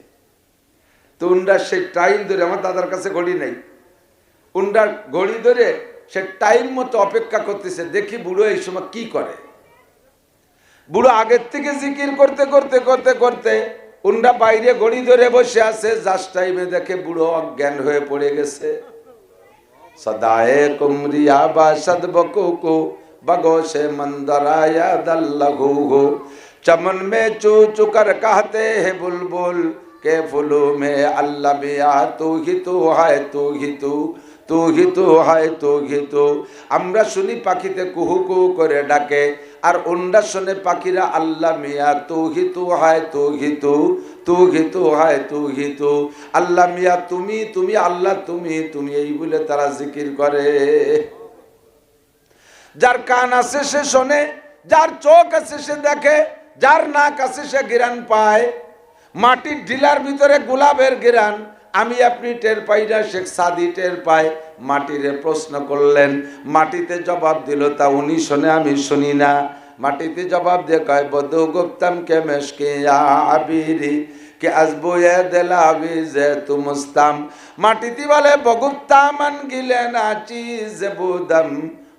তো উনরা সেই টাইম ধরে, আমার দাদার কাছে ঘড়ি নাই, উনরা ঘড়ি ধরে সে টাইম মতো অপেক্ষা করতেছে, দেখি বুড়ো এই সময় কি করে। বুড়ো আগের থেকে জিকির করতে করতে করতে করতে উনরা বাইরে ঘড়ি ধরে বসে আছে, জাস্ট টাইমে দেখে বুড়ো অজ্ঞান হয়ে পড়ে গেছে। সদায়ে কুমরিয়া বাসদ বকুকু बगोशे मंदराया दल्लहू हो चमन में चू चुकर कहते हैं बुलबुल के फूलों में अल्लाह मिया तू ही तू है तू ही तू तू ही तू है तू ही तू। আমরা শুনি পাখিতে কুহু কুহু করে ডাকে, আর ওনরা শুনে পাখিরা আল্লাহ মিয়া তু হি তু হায় তু হি তু তু হি তু হায় তু হি তু। আল্লাহ মিয়া তুমি তুমি, আল্লাহ তুমি তুমি, এই বলে তারা জিকির করে। যার কান আছে সে শোনে, যার চোখ আছে সে দেখে, যার নাক আছে সে ঘ্রাণ পায়। মাটির ঢিলার ভিতরে গোলাপের ঘ্রাণ আমি আপনি টের পাই না, শেখ সাদি টের পায়। মাটিরে প্রশ্ন করলেন, মাটিতে জবাব দিল, তা উনি শোনে আমি শুনি না। মাটিতে জবাব দিয়ে কয়, বদু গুপ্তম কে মেশকে আবিরি কে আসবো এ দেলাবি যে তুমস্তাম। মাটিতে বলে বগুপ্তামান গিলে নাচি জেবুদম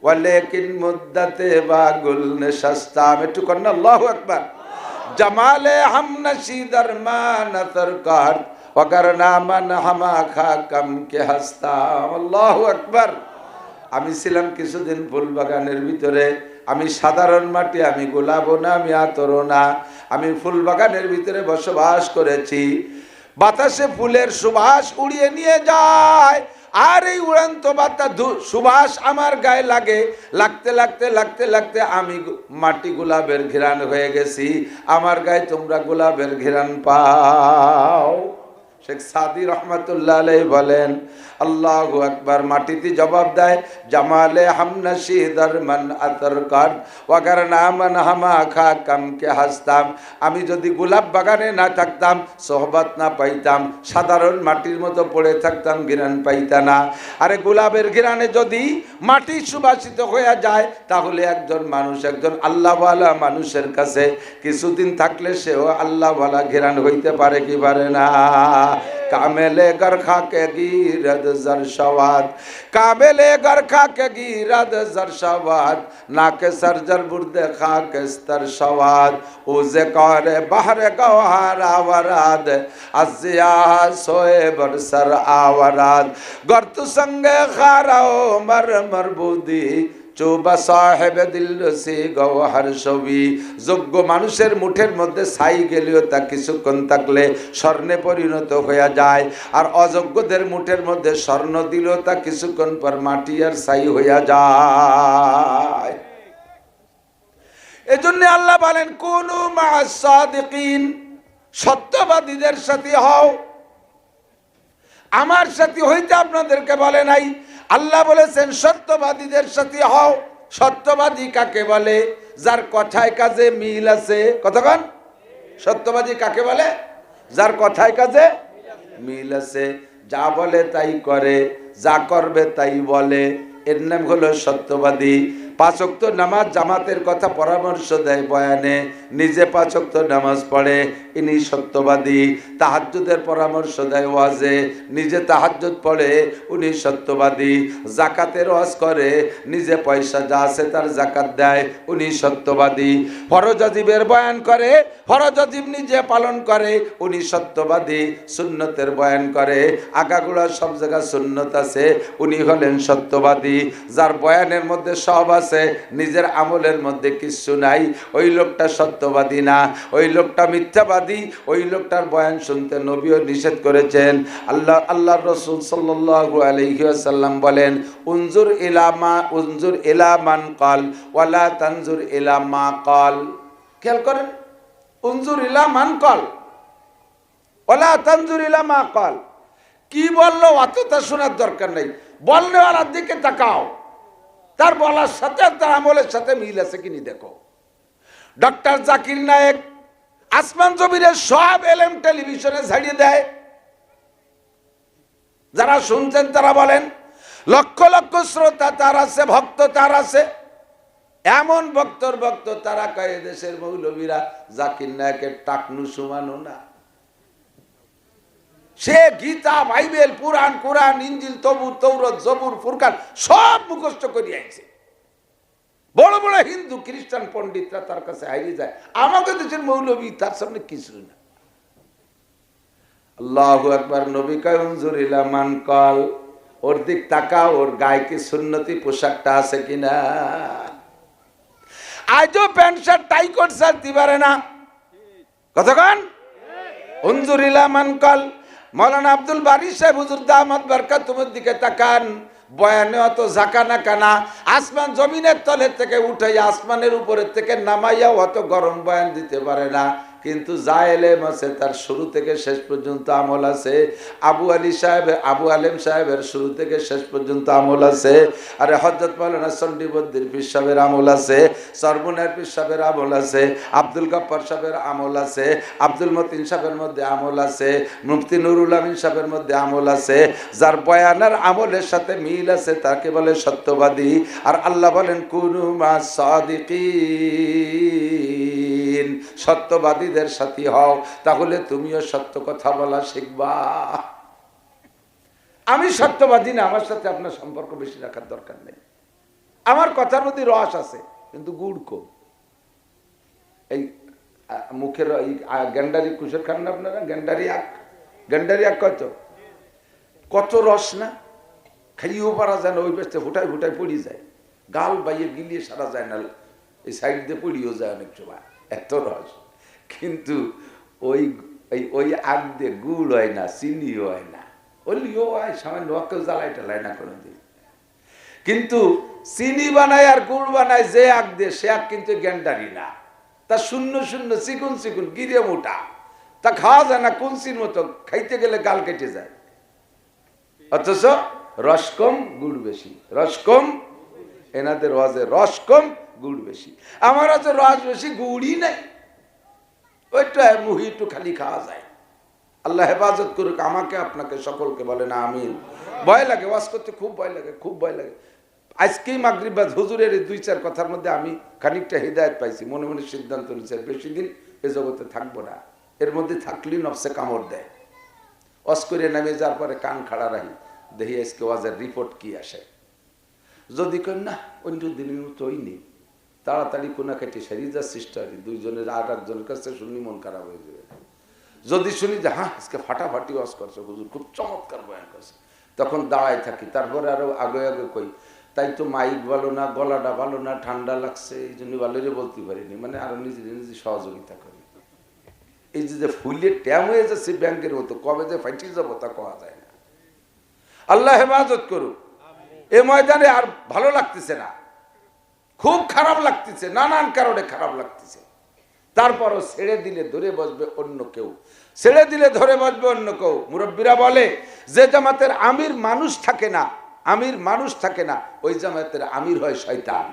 ওয়ালেকিন মুদ্দাতে বাগুল নশস্তাম। একটু কর না আল্লাহু আকবার। জামালে হাম নশি দরমান সরকার ওয়াকরনা মান হামা খাকাম কে হাস্তাম। আল্লাহু আকবার। আমি ছিলাম কিছুদিন ফুল বাগানের ভিতরে, আমি সাধারণ মাটি, আমি গোলাপও না, আমি আতরও না, আমি ফুল বাগানের ভিতরে বসবাস করেছি। বাতাসে ফুলের সুবাস উড়িয়ে নিয়ে যায়, আর এই উড়ন্ত বাতাস সুবাস আমার গায়ে লাগে, লাগতে লাগতে লাগতে লাগতে আমি মাটি গোলাপের ঘ্রাণ হয়ে গেছি, আমার গায়ে তোমরা গোলাপের ঘ্রাণ পাও। শেখ সাদি রহমতুল্লাহ আলাইহি বলেন, আল্লাহু আকবার। মাটিতে জবাব দেয়, জামালে হামনাশি দরমান আতর কার ওয়াগার নামান হামা খা কামকে হাসতাম। আমি যদি গোলাপ বাগানে না থাকতাম, সোহবত না পাইতাম, সাধারণ মাটির মতো পড়ে থাকতাম, ঘ্রাণ পাইতা না। আরে গোলাপের ঘ্রাণে যদি মাটি সুবাসিত হয়ে যায়, তাহলে একজন মানুষ, একজন আল্লাহওয়ালা মানুষের কাছে কিছুদিন থাকলে সেও আল্লাহওয়ালা ঘ্রাণ হইতে পারে কি পারে না? কামেলে গরখা কে গিরদ জরশাওয়াত, কামেলে গরখা কে গিরদ জরশাওয়াত, নাকে সরজর বুর্দে খাক স্তর সওয়াত, উজে করে বাহরে গওহার আওয়ারাদ, আজিয়া সোয়ে বরসর আওয়ারাদ, গর্তু সঙ্গে খারাও মর মরবুদি, চোবা সাহেব দিল সে গওহার ছবি। যোগ্য মানুষের মুঠের মধ্যে ছাই গেলেও তা কিছুক্ষণ থাকলে স্বর্ণে পরিণত হয়ে যায়, আর অযোগ্যদের মুঠের মধ্যে স্বর্ণ দিলেও তা কিছুক্ষণ পর মাটি আর ছাই হইয়া যায়। এজন্য আল্লাহ বলেন, কুনু মা'আস সাদিকিন, সত্যবাদীদের সাথে হও। আমার সাথে হইতে আপনাদেরকে বলে নাই, আল্লাহ বলেছেন সত্যবাদীদের সাথে হও। সত্যবাদী কাকে বলে? যার কথায় কাজে মিল আছে। কতক্ষণ? সত্যবাদী কাকে বলে? যার কথায় কাজে মিল আছে, যা বলে তাই করে, যা করবে তাই বলে, এর নাম হলো সত্যবাদী। 5 ওয়াক্ত নামাজ জামাতের কথা পরামর্শ দেয় বয়ানে, নিজে 5 ওয়াক্ত নামাজ পড়ে, ইনি সত্যবাদী। তাহাজ্জুদের পরামর্শ দেয় ওয়াজে, নিজে তাহাজ্জুদ পড়ে, উনি সত্যবাদী। জাকাতের ওয়াজ করে, নিজে পয়সা যা আছে তার জাকাত দেয়, উনি সত্যবাদী। ফরজ ওয়াজিবের বয়ান করে, ফরজ ওয়াজিব নিজে পালন করে, উনি সত্যবাদী। সুন্নতের বয়ান করে, আগাগোড়া সব জায়গা সুন্নত আছে, উনি হলেন সত্যবাদী। যার বয়ানের মধ্যে সব আছে, নিজের আমলের মধ্যে কিছু নাই, ওই লোকটা সত্যবাদী না, ওই লোকটা মিথ্যাবাদী। ওই লোকটার বয়ান শুনতে নবীও নিষেধ করেছেন। আল্লাহর রাসূল সাল্লাল্লাহু আলাইহি ওয়াসাল্লাম বলেন, উনজুর ইলা মান ক্বাল ওয়ালা তানজুর ইলা মা ক্বাল। খেয়াল করেন, উনজুর ইলা মান ক্বাল ওয়ালা তানজুর ইলা মা ক্বাল। কি বললো অতটা শোনার দরকার নেই, বলনেওয়ালার দিকে তাকাও, তার বলার সাথে তার আমলের সাথে মিল আছে কিনি দেখো। ডক্টর জাকির নায়েক আসমান জমিনের সব এলেম টেলিভিশনে ছাড়িয়ে দেয়। যারা শুনছেন তারা বলেন, লক্ষ লক্ষ শ্রোতা তার আছে, ভক্ত তার আছে। এমন ভক্তর ভক্ত তারা কয় দেশের মৌলবীরা জাকির নায়েকের টাকনু সমানো না। সে গীতা, বাইবেল, পুরাণ, কোরআন, ইঞ্জিল, তবুর, তৌরত, জবুর, ফুরকান সব মুখস্থ করিয়াছে। বড় বড় হিন্দু খ্রিস্টান পণ্ডিতরা তার কাছে হারিয়ে যায়। আমাকে দেশের মৌলবী তার সামনে কিছু না। আল্লাহু আকবার। নবী কয়, উনজুর ইলা মান ক্বাল, ওর দিক তাকা, ওর গায়ে কি সুন্নতি পোশাকটা আছে কিনা। আজও pant shirt tie coat shirt দিবারে না। কতক্ষণ? উনজুর ইলা মান ক্বাল। মৌলানা আব্দুল বারী সাহেব হুজুর দামাত বারকাতুহুর দিকে তাকান, বয়ানে অত ঝাঁকানা কানা, আসমান জমিনের তলের থেকে উঠে আসমানের উপরের থেকে নামাইয়া অত গরম বয়ান দিতে পারে না, কিন্তু যা এলেম আছে তার শুরু থেকে শেষ পর্যন্ত আমল আছে। আবু আলেম সাহেবের শুরু থেকে শেষ পর্যন্ত আমল আছে। আরে হযরত মাওলানা চণ্ডীবদ্দির পীর সাহেবের আমল আছে, সরমুনার পীর সাহেবের আমল আছে, আব্দুল গফফার সাহেবের আমল আছে, আব্দুল মতিন সাহেবের মধ্যে আমল আছে, মুফতি নুরুল আমিন সাহেবের মধ্যে আমল আছে। যার বয়ানের আমলের সাথে মিল আছে তাকে বলে সত্যবাদী। আর আল্লাহ বলেন, কুনু মা'আস সাদিকিন, সত্যবাদীদের সাথী হও, তাহলে তুমিও সত্য কথা বলা শিখবা। আমি সত্যবাদী না, আমার সাথে আপনার সম্পর্ক বেশি রাখার দরকার নেই। আমার কথার মধ্যে রস আছে, কিন্তু গুড় কম। এই মুখের এই গ্যান্ডারি কুশের খান না আপনারা? গ্যান্ডারি আখ কত রস না, খাইয়েও পারা যায় না, ওই বেশতে ফুটায় ফুটায় পড়ি যায়, গাল বাইয়ে গিলিয়ে সারা যায় না, এই সাইড দিয়ে পড়িও যায় অনেক সময়, এত রস। কিন্তু ওই ওই আগ দিয়ে গুড় হয় না, চিনিও হয় না, ওলিও হয় সামান্য, কেউ জ্বালাই টালাই না কোনোদিন। কিন্তু চিনি বানায় আর গুড় বানায় যে আগ দিয়ে, সে আগ কিন্তু গ্যান্ডারি না। তা শূন্য শূন্য চিকুন চিকুন গিরে মোটা, তা খাওয়া যায় না, কুলসির মতো, খাইতে গেলে গাল কেটে যায়। অথচ রস কম গুড় বেশি, রস কম। এনাদের ওয়াজে রস কম গুড় বেশি, আমার আছে রস বেশি গুড়ই নাই, ওইটা মুহি একটু খালি খাওয়া যায়। আল্লাহ হেফাজত করুক আমাকে আপনাকে সকলকে, বলে না আমিন। ভয় লাগে ওয়াজ করতে, খুব ভয় লাগে, খুব ভয় লাগে। আজকেই মাগরিব বাদ হুজুরের এই 2-4 কথার মধ্যে আমি খানিকটা হৃদায়ত পাইছি, মনে মনে সিদ্ধান্ত নিয়েছি বেশি দিন এ জগতে থাকবো না, এর মধ্যে থাকলেই নফসে কামড় দেয়। ওয়াজ করে নামে যাওয়ার পরে কান খাড়া রাখি, দেখি আজকে ওয়াজের রিপোর্ট কি আসে। যদি কেন না অন্য দিনের মতো ওই নেই, তাড়াতাড়ি কোনা খাইতে সেরিয়ে যা চেষ্টা করি, দুইজনের আর একজনের কাছে শুনি মন খারাপ হয়ে যাবে। যদি শুনি যে হ্যাঁ আজকে ফাটাফাটি ওয়াজ করছে হুজুর, খুব চমৎকার বয়ান করছে, তখন দাঁড়ায় থাকি। তারপরে আরো আগে আগে কই, তাই তো মাইক ভালো না, গলাটা ভালো না, ঠান্ডা লাগছে, এই জন্য ভালোরে বলতে পারিনি, মানে আরো নিজে নিজে সহযোগিতা করি। এই যে ফুলে ট্যাম হয়ে যাচ্ছে ব্যাংকের মতো, কবে যে ফাইটিয়ে যাবো তা কোয়া যায় না। আল্লাহ হেফাজত করুক। এ ময়দানে আর ভালো লাগতেছে না, খুব খারাপ লাগতেছে, নানান কারণে খারাপ লাগতেছে। তারপরও ছেড়ে দিলে ধরে বসবে অন্য কেউ, ছেড়ে দিলে ধরে বসবে অন্য কেউ। মুরব্বীরা বলে যে জামাতের আমির মানুষ থাকে না, আমির মানুষ থাকে না, ওই জামাতের আমির হয় শয়তান।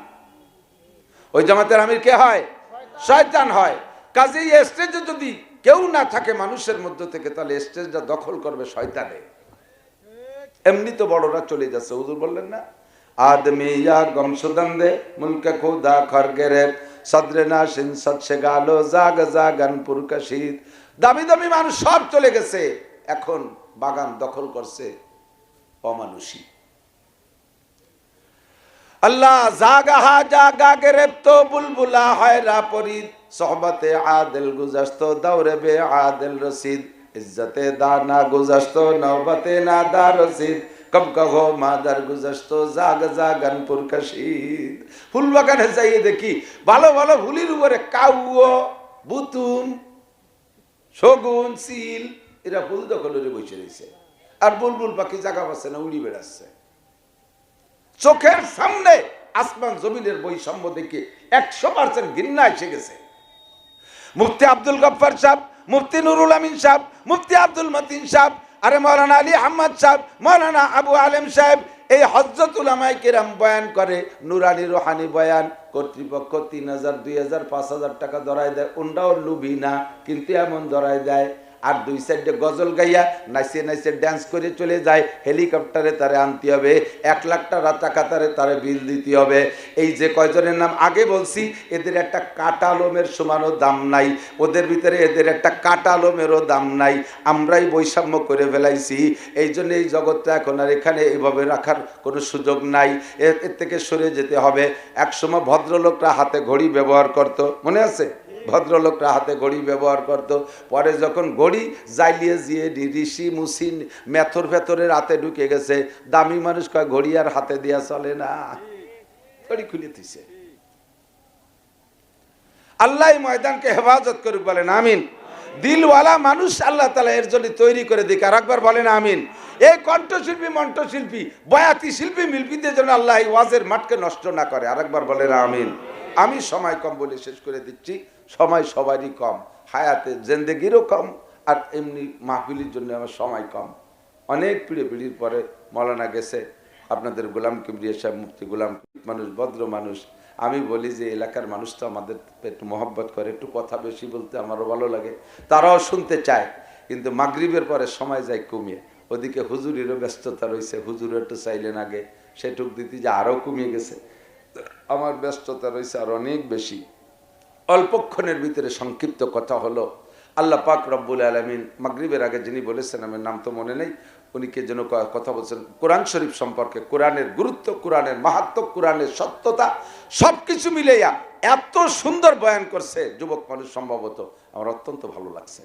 ওই জামাতের আমির কে হয়? শয়তান হয়। কাজেই স্টেজে যদি কেউ না থাকে মানুষের মধ্যে থেকে, তাহলে স্টেজটা দখল করবে শয়তানে। এমনি তো বড়রা চলে যাচ্ছে, হুজুর বললেন না, আদমি ইয়া গমসুদন দে মুলকে খুদা খরগেরে সদরে নাশিন সৎসে গালো জাগ জাগান পুরকাশিদ। দামি দামি মানুষ সব চলে গেছে, এখন বাগান দখল করছে অমানুষী। আল্লাহ জাগা জাগা গেরেপ্ত বুলবুলা হয়রা পরিদ সোহবতে আদিল গুজস্ত দৌরে বে আদিল রসিদ ইজ্জতে দানা গুজস্ত নওবতে নাদা রসিদ কব কহো মাদার গুজস্ত জাগ জাগান পুরকাশিদ। ফুল বাগানে যাইয়ে দেখি ভালো ভালো ফুলির উপরে কাউও, বুতুম, শগুন, সিল এরা ফুল দখলে বসে রয়েছে, আর বুলবুল পাখি জায়গা পাচ্ছে না, উড়ি বেড়াচ্ছে। চোখের সামনে আসমান জমিনের বৈষম্য দেখে 100% ঘৃণা এসে গেছে। মুফতি আব্দুল গফফার সাহেব, মুফতি নুরুল আমিন সাহেব, মুফতি আব্দুল মতিন সাহেব, আরে মৌলানা আলী আহমদ সাহেব, মৌলানা আবু আলেম সাহেব, এই হযরত উলামায়ে কেরাম বয়ান করে, নুরানি রুহানি বয়ান। কর্তৃপক্ষ 3000, 2000, 5000 টাকা ধরায় দেয়, ওনটাও লুবি না, কিন্তু এমন ধরায় দেয়। আর 2 সাইডে গজল গাইয়া নাচে নাচে ড্যান্স করে চলে যায়, হেলিকপ্টারে তারে আনতে হবে, 1 লাখ টাকা তারে বিল দিতে হবে। এই যে কয়জনের নাম আগে বলছি, এদের একটা কাটালোমের সমানও দাম নাই, ওদের ভিতরে এদের একটা কাটালোমেরও দাম নাই। আমরাই বৈষম্য করে ফেলাইছি, এই জন্য এই জগৎটা এখন আর এখানে এইভাবে রাখার কোনো সুযোগ নাই, এর থেকে সরে যেতে হবে। একসময় ভদ্রলোকরা হাতে ঘড়ি ব্যবহার করত, মনে আছে? ভদ্রলোকরা হাতে ঘড়ি ব্যবহার করত, পরে যখন ঘড়ি জাইলিয়ে জিয়ে ঋষি মুসি মেথর ফেথরের হাতে ঢুকে গেছে, দামি মানুষ কয় ঘড়ি আর হাতে দিয়া চলে না, ঘড়ি খুলে দিছে। আল্লাহ ময়দানকে হেফাজত করুক, বলেন আমিন। দিলওয়ালা মানুষ আল্লাহ তাআলা এর জন্য তৈরি করে দিক, আর একবার বলেন আমিন। এই কণ্ঠশিল্পী, মন্ত্রশিল্পী, বয়াতি শিল্পী, মিল্পীদের জন্য আল্লাহ এই ওয়াজের মাঠকে নষ্ট না করে, আর একবার বলেন আমিন। আমি সময় কম বলে শেষ করে দিচ্ছি, সময় সবারই কম, হায়াতে জিন্দেগিরও কম, আর এমনি মাহফিলের জন্য আমার সময় কম। অনেক পিড়ির পরে মৌলানা গেছে, আপনাদের গোলাম কিবরিয়া সাহেব, মুফতি গোলাম মানুষ, ভদ্র মানুষ। আমি বলি যে এলাকার মানুষ তো আমাদের একটু মহব্বত করে, একটু কথা বেশি বলতে আমারও ভালো লাগে, তারাও শুনতে চায়, কিন্তু মাগরিবের পরে সময় যায় কমিয়ে। ওদিকে হুজুরেরও ব্যস্ততা রয়েছে, হুজুরও একটু চাইলেন আগে, সেটুক দিতে যে আরও কমিয়ে গেছে, আমার ব্যস্ততা রয়েছে আর অনেক বেশি। অল্পক্ষণের ভিতরে সংক্ষিপ্ত কথা হলো, আল্লাহ পাক রব্বুল আলামিন মাগরিবের আগে যিনি বলেছেন, আমার নাম তো মনে নেই, উনি কে যেন কথা বলছেন কোরআন শরীফ সম্পর্কে, কোরআনের গুরুত্ব, কোরআনের মাহাত্ম্য, কোরআনের সত্যতা, সব কিছু মিলাইয়া এত সুন্দর বয়ান করছে যুবক মানুষ, সম্ভবত আমার অত্যন্ত ভালো লাগছে।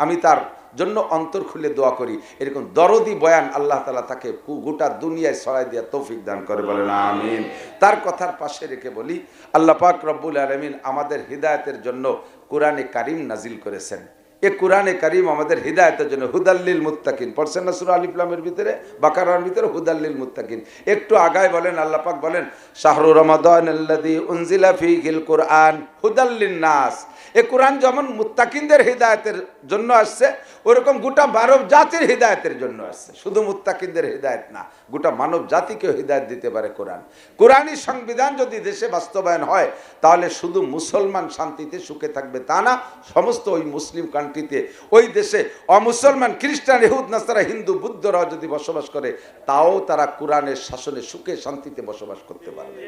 আমি তার জন্য অন্তর খুলে দোয়া করি, এরকম দরদি বয়ান আল্লাহ তাআলা তাকে গোটা দুনিয়ায় ছড়াই দেওয়ার তৌফিক দান করে, বলেন আমিন। তার কথার পাশে রেখে বলি, আল্লাহ পাক রব্বুল আলামিন আমাদের হিদায়াতের জন্য কোরআনে কারিম নাজিল করেছেন। এ কোরআনে কারিম আমাদের হিদায়াতের জন্য, হুদাল্লিল মুত্তাকিন পড়ছেন না সূরা আলিফ লামের ভিতরে, বাকারার ভিতরে হুদাল্লিল মুত্তাকিন। একটু আগায় বলেন, আল্লাহ পাক বলেন শাহরু রমাদানাল্লাযী উনজিলা ফীহিল কুরআন হুদাল্লিন নাস। এই কোরআন যেমন মুত্তাকিনদের হিদায়াতের জন্য আসছে, ওরকম গোটা মানব জাতির হিদায়াতের জন্য আসছে। শুধু মুত্তাকিনদের হিদায়াত না, গোটা মানব জাতিকেও হিদায়াত দিতে পারে কোরআন। কোরআনী সংবিধান যদি দেশে বাস্তবায়ন হয়, তাহলে শুধু মুসলমান শান্তিতে সুখে থাকবে তা না, সমস্ত ওই মুসলিম কান্ট্রিতে, ওই দেশে অমুসলমান, খ্রিস্টান, ইহুদ, নাসারা, হিন্দু, বুদ্ধরাও যদি বসবাস করে, তাও তারা কোরআনের শাসনে সুখে শান্তিতে বসবাস করতে পারবে।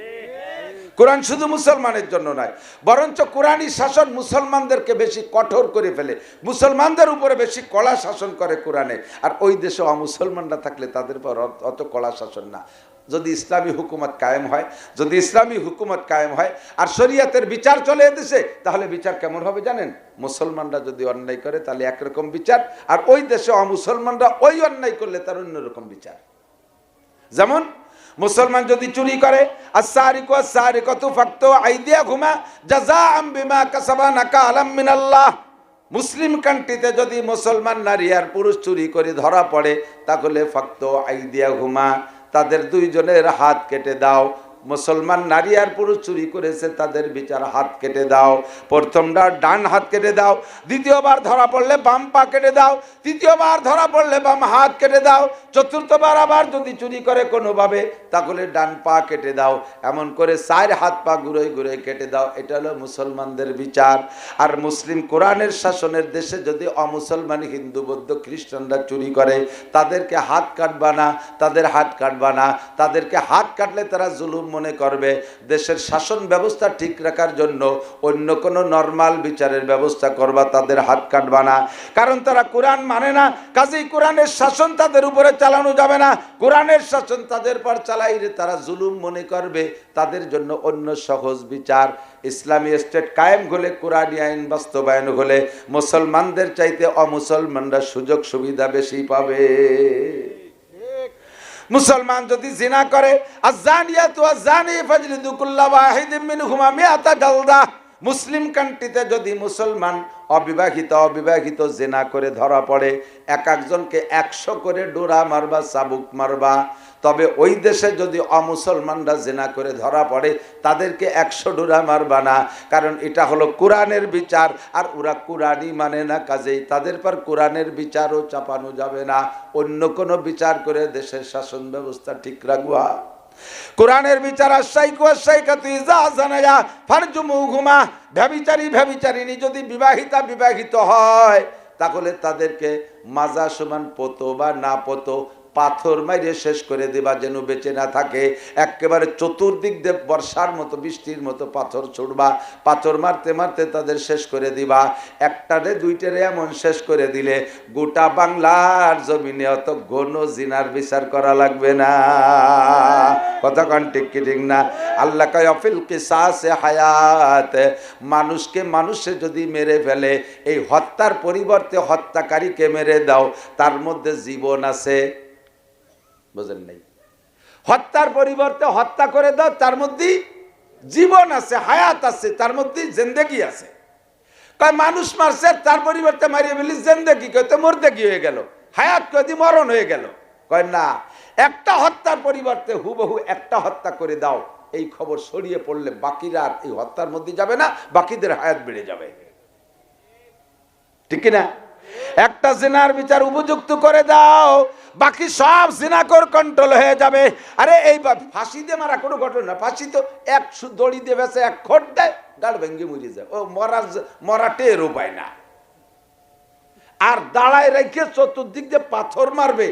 কোরআন শুধু মুসলমানের জন্য নয়, বরঞ্চ কোরআনী শাসন মুসলমানদেরকে বেশি কঠোর করে ফেলে, মুসলমানদের উপরে বেশি কড়া শাসন করে কোরআনে। আর ওই দেশে অমুসলমানরা থাকলে তাদের পর অত কড়া শাসন না। যদি ইসলামী হুকুমত কায়েম হয়, যদি ইসলামী হুকুমত কায়েম হয় আর শরিয়াতের বিচার চলে এদেশে, তাহলে বিচার কেমন হবে জানেন? মুসলমানরা যদি অন্যায় করে তাহলে একরকম বিচার, আর ওই দেশে অমুসলমানরা ওই অন্যায় করলে তার অন্যরকম বিচার। যেমন মুসলমান যদি চুরি করে, আস-সারিকু আস-সারিকাতু ফাকতু আইদিয়াহুমা জাযাআম বিমা কাসাবা নাকালাম মিনাল্লাহ। মুসলিম কান্ট্রিতে যদি মুসলমান নারী আর পুরুষ চুরি করে ধরা পড়ে, তাহলে ফাকতু আইদিয়াহুমা, তাদের দুইজনের হাত কেটে দাও। মুসলমান নারী আর পুরুষ চুরি করেছে, তাদের বিচার হাত কেটে দাও। প্রথমবার ডান হাত কেটে দাও, দ্বিতীয়বার ধরা পড়লে বাম পা কেটে দাও, তৃতীয়বার ধরা পড়লে বাম হাত কেটে দাও, চতুর্থবার আবার যদি চুরি করে কোনোভাবে, তাহলে ডান পা কেটে দাও। এমন করে 4 হাত পা ঘুরে ঘুরে কেটে দাও। এটা হলো মুসলমানদের বিচার। আর মুসলিম কোরআনের শাসনের দেশে যদি অমুসলমান, হিন্দু, বৌদ্ধ, খ্রিস্টানরা চুরি করে, তাদেরকে হাত কাটবা না, তাদের হাত কাটবা না। তাদেরকে হাত কাটলে তারা জুলুম মনে করবে। দেশের শাসন ব্যবস্থা ঠিক রাখার জন্য অন্য কোনো নরমাল বিচারের ব্যবস্থা করবা, তাদের হাত কাটবা না। কারণ তারা কোরআন মানে না, কাজেই কোরআনের শাসন তাদের উপরে চালানো যাবে না। কোরআনের শাসন তাদের পর চালাইলে তারা জুলুম মনে করবে। তাদের জন্য অন্য সহজ বিচার। ইসলামী স্টেট কায়েম হলে, কোরআনী আইন বাস্তবায়ন হলে, মুসলমানদের চাইতে অমুসলমানরা সুযোগ সুবিধা বেশি পাবে। মুসলমান যদি জিনা করে, আয-যানিয়াতু ওয়াজ-যানি ফাজলিদু কুল্লা ওয়াহিদিন মিনহুমা মিআতা জালদা। মুসলিম কান্ট্রিতে যদি মুসলমান অবিবাহিত জিনা করে ধরা পড়ে, এক একজনকে 100 করে ডোরা মারবা, চাবুক মারবা। তবে ওই দেশে যদি অমুসলমানরা জিনা করে ধরা পড়ে, তাদেরকে 100 ডোরা মারবা না। কারণ এটা হলো কোরআনের বিচার, আর ওরা কোরআনই মানে না, কাজেই তাদের পর কোরআনের বিচারও চাপানো যাবে না। অন্য কোনো বিচার করে দেশের শাসন ব্যবস্থা ঠিক রাখবা। কোরআনের বিচার, আশ-শাইখু ওয়াশ-শাইখাতু ইযা যানায়া ফারজুমুহুমা। ব্যভিচারিণী যদি বিবাহিত হয়, তাহলে তাদেরকে মাজা সমান পতো বা না পতো পাথর মাইরে শেষ করে দিবা, যেন বেঁচে না থাকে। একেবারে চতুর্দিক দিয়ে বর্ষার মতো, বৃষ্টির মতো পাথর ছুড়বা। পাথর মারতে মারতে তাদের শেষ করে দিবা। একটারে দুইটারে এমন শেষ করে দিলে গোটা বাংলার জমিনে অত ঘন জিনার বিচার করা লাগবে না। কথা কন ঠিক কি ঠিক না? আল্লাহ কয় ফিল কিসাসে হায়াত। মানুষকে মানুষে যদি মেরে ফেলে, এই হত্যার পরিবর্তে হত্যাকারীকে মেরে দাও, তার মধ্যে জীবন আছে। বুঝেন নাই? হত্যার পরিবর্তে হত্যা করে দাও, তার মধ্যে জীবন আছে, হায়াত আছে, তার মধ্যে জিন্দেগি আছে। কয় মানুষ মারছে, তার পরিবর্তে মারিয়ে ফেলি জিন্দেগি, কয়তো মুর্দেগি হয়ে গেল, হায়াত কয়দি মরণ হয়ে গেল। কয় না, একটা হত্যার পরিবর্তে হুবহু একটা হত্যা করে দাও। এই খবর ছড়িয়ে পড়লে বাকিরা আর এই হত্যার মধ্যে যাবে না, বাকিদের হায়াত বেড়ে যাবে। ঠিক না? একটা জিনার বিচার উপযুক্ত করে দাও, বাকি সব জিনাকর কন্ট্রোল হয়ে যাবে। আরে এই ফাঁসি দিয়ে মারা কোনো ঘটনা, ফাঁসি তো এক দড়ি দিয়ে বেছে, এক খোট দেয়, গাড় ভেঙ্গে মরে যায়, ও মরা টেরও পায় না। আর দাঁড়ায় রেখে চতুর্দিক দিয়ে পাথর মারবে,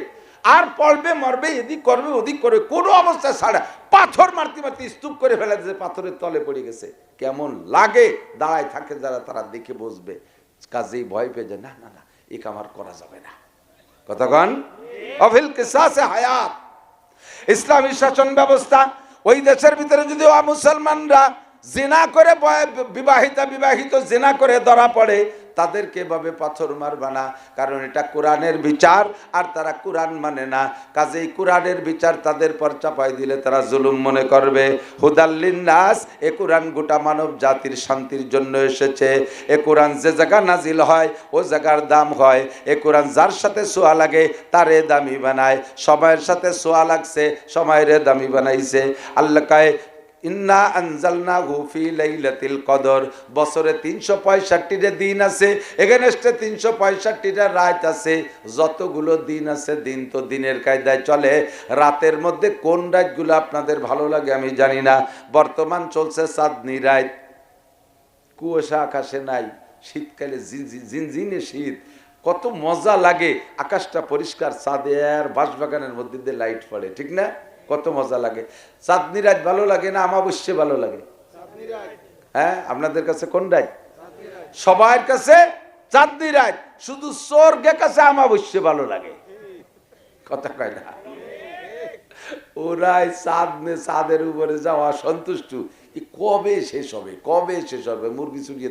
আর পড়বে, মরবে, এদিক করবে, ওদিক করবে, কোনো অবস্থায় ছাড়া পাথর মারতে মারতে স্তূপ করে ফেলে দিয়েছে, পাথরের তলে পড়ে গেছে। কেমন লাগে? দাঁড়ায় থাকে যারা, তারা দেখে বসবে। কাজেই ভয় পেয়ে যায়, না না না, এ কামার করা যাবে না। কতক্ষণ অফিল কিসাসে হায়াত। ইসলামী শাসন ব্যবস্থা, ওই দেশের ভিতরে যদি মুসলমানরা জিনা করে, বিবাহিত জিনা করে ধরা পড়ে, তাদেরকে এভাবে পাথর মারবা না। কারণ এটা কোরআনের বিচার, আর তারা কোরআন মানে না। কাজেই কোরআনের বিচার তাদের পর চাপাই দিলে তারা জুলুম মনে করবে। হুদাল্লিন নাস, এ কোরআন গোটা মানব জাতির শান্তির জন্য এসেছে। এ কোরআন যে জায়গা নাজিল হয়, ও জায়গার দাম হয়। এ কোরআন যার সাথে সোয়া লাগে, তারে দামি বানায়। সময়ের সাথে সোয়া লাগছে, সময়ের দামি বানাইছে। আল্লাহ কয় ইন্না আনজালনাহু ফি লাইলাতিল কদর, বছরে 365টা দিন আছে, এখানে 365টা রাত আছে। যতগুলো দিন আছে, দিন তো দিনের কায়দায় চলে। রাতের মধ্যে কোন রাতগুলো আপনাদের ভালো লাগে আমি জানি না। বর্তমান চলছে চাঁদনি রাত, কুয়াশা আকাশে নাই, শীতকালে ঝিনঝিনে শীত, কত মজা লাগে। আকাশটা পরিষ্কার, চাঁদের বাঁশবাগানের মধ্যে দিয়ে লাইট পড়ে, ঠিক না? কত মজা লাগে। চাঁদনি রাত ভালো লাগে না অমাবস্যা ভালো লাগে? হ্যাঁ, আপনাদের কাছে কোন রাত? সবার কাছে চাঁদনি রাত, শুধু স্বর্গের কাছে অমাবস্যা ভালো লাগে। কথা কয় না? ওরাই চাঁদের উপরে যাওয়া সন্তুষ্ট। কবে শেষ হবে, কবে শেষ হবে? মুরগি চুরিয়ে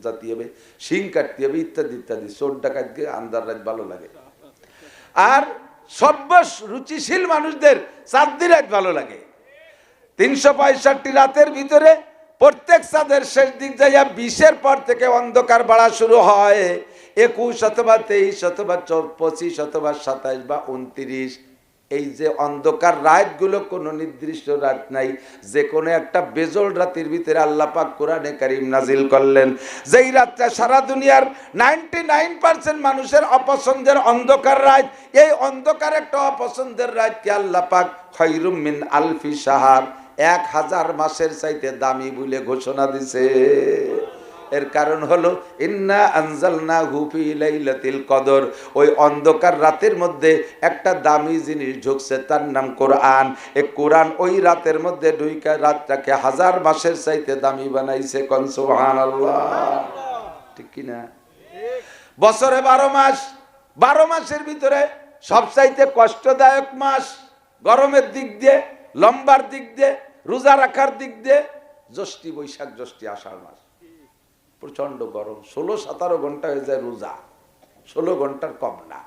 জাতি হবে, শিং কাটতে হবে, ইত্যাদি ইত্যাদি। চোর ডাকাতকে আন্দার রাত ভালো লাগে। আর সর্ব রুচিশীল মানুষদের চাঁদনি রাত ভালো লাগে। 365 রাতের ভিতরে প্রত্যেক চাঁদের শেষ দিক যাইয়া 20-এর পর থেকে অন্ধকার বাড়া শুরু হয়। 21 অথবা 23 অথবা 25 অথবা 27 বা 29। এই যে অন্ধকার রাতগুলো কোনো নির্দিষ্ট রাত নাই, যে কোনো একটা বেজল রাতের ভিতরে আল্লাহ পাক কোরআনে কারীম নাজিল করলেন। যেই রাতটা সারা দুনিয়ার 99% মানুষের অপছন্দের অন্ধকার রাত, এই অন্ধকার একটা অপছন্দের রাতকে আল্লাহ পাক খায়রুম মিন আলফি শাহর, 1000 মাসের চাইতে দামি বলে ঘোষণা দিছে। এর কারণ হলো ইন্না আনজালনাহু ফি লাইলাতিল কদর, ওই অন্ধকার রাতের মধ্যে একটা দামি জিনিস ঢুকছে, তার নাম কোরআন। এই কোরআন ওই রাতের মধ্যে ঢুইকা রাতটাকে 1000 মাসের চাইতে দামি বানাইছে। কোন সুবহানাল্লাহ, ঠিক কি না? বছরে 12 মাস, 12 মাসের ভিতরে সবচাইতে কষ্টদায়ক মাস গরমের দিক দিয়ে, লম্বার দিক দিয়ে, রোজা রাখার দিক দিয়ে জ্যৈষ্ঠ, বৈশাখ, জ্যৈষ্ঠ, আষাঢ় মাস। প্রচন্ড গরম, 16-17 ঘন্টা হয়ে যায় রোজা, 16 ঘন্টার কম না।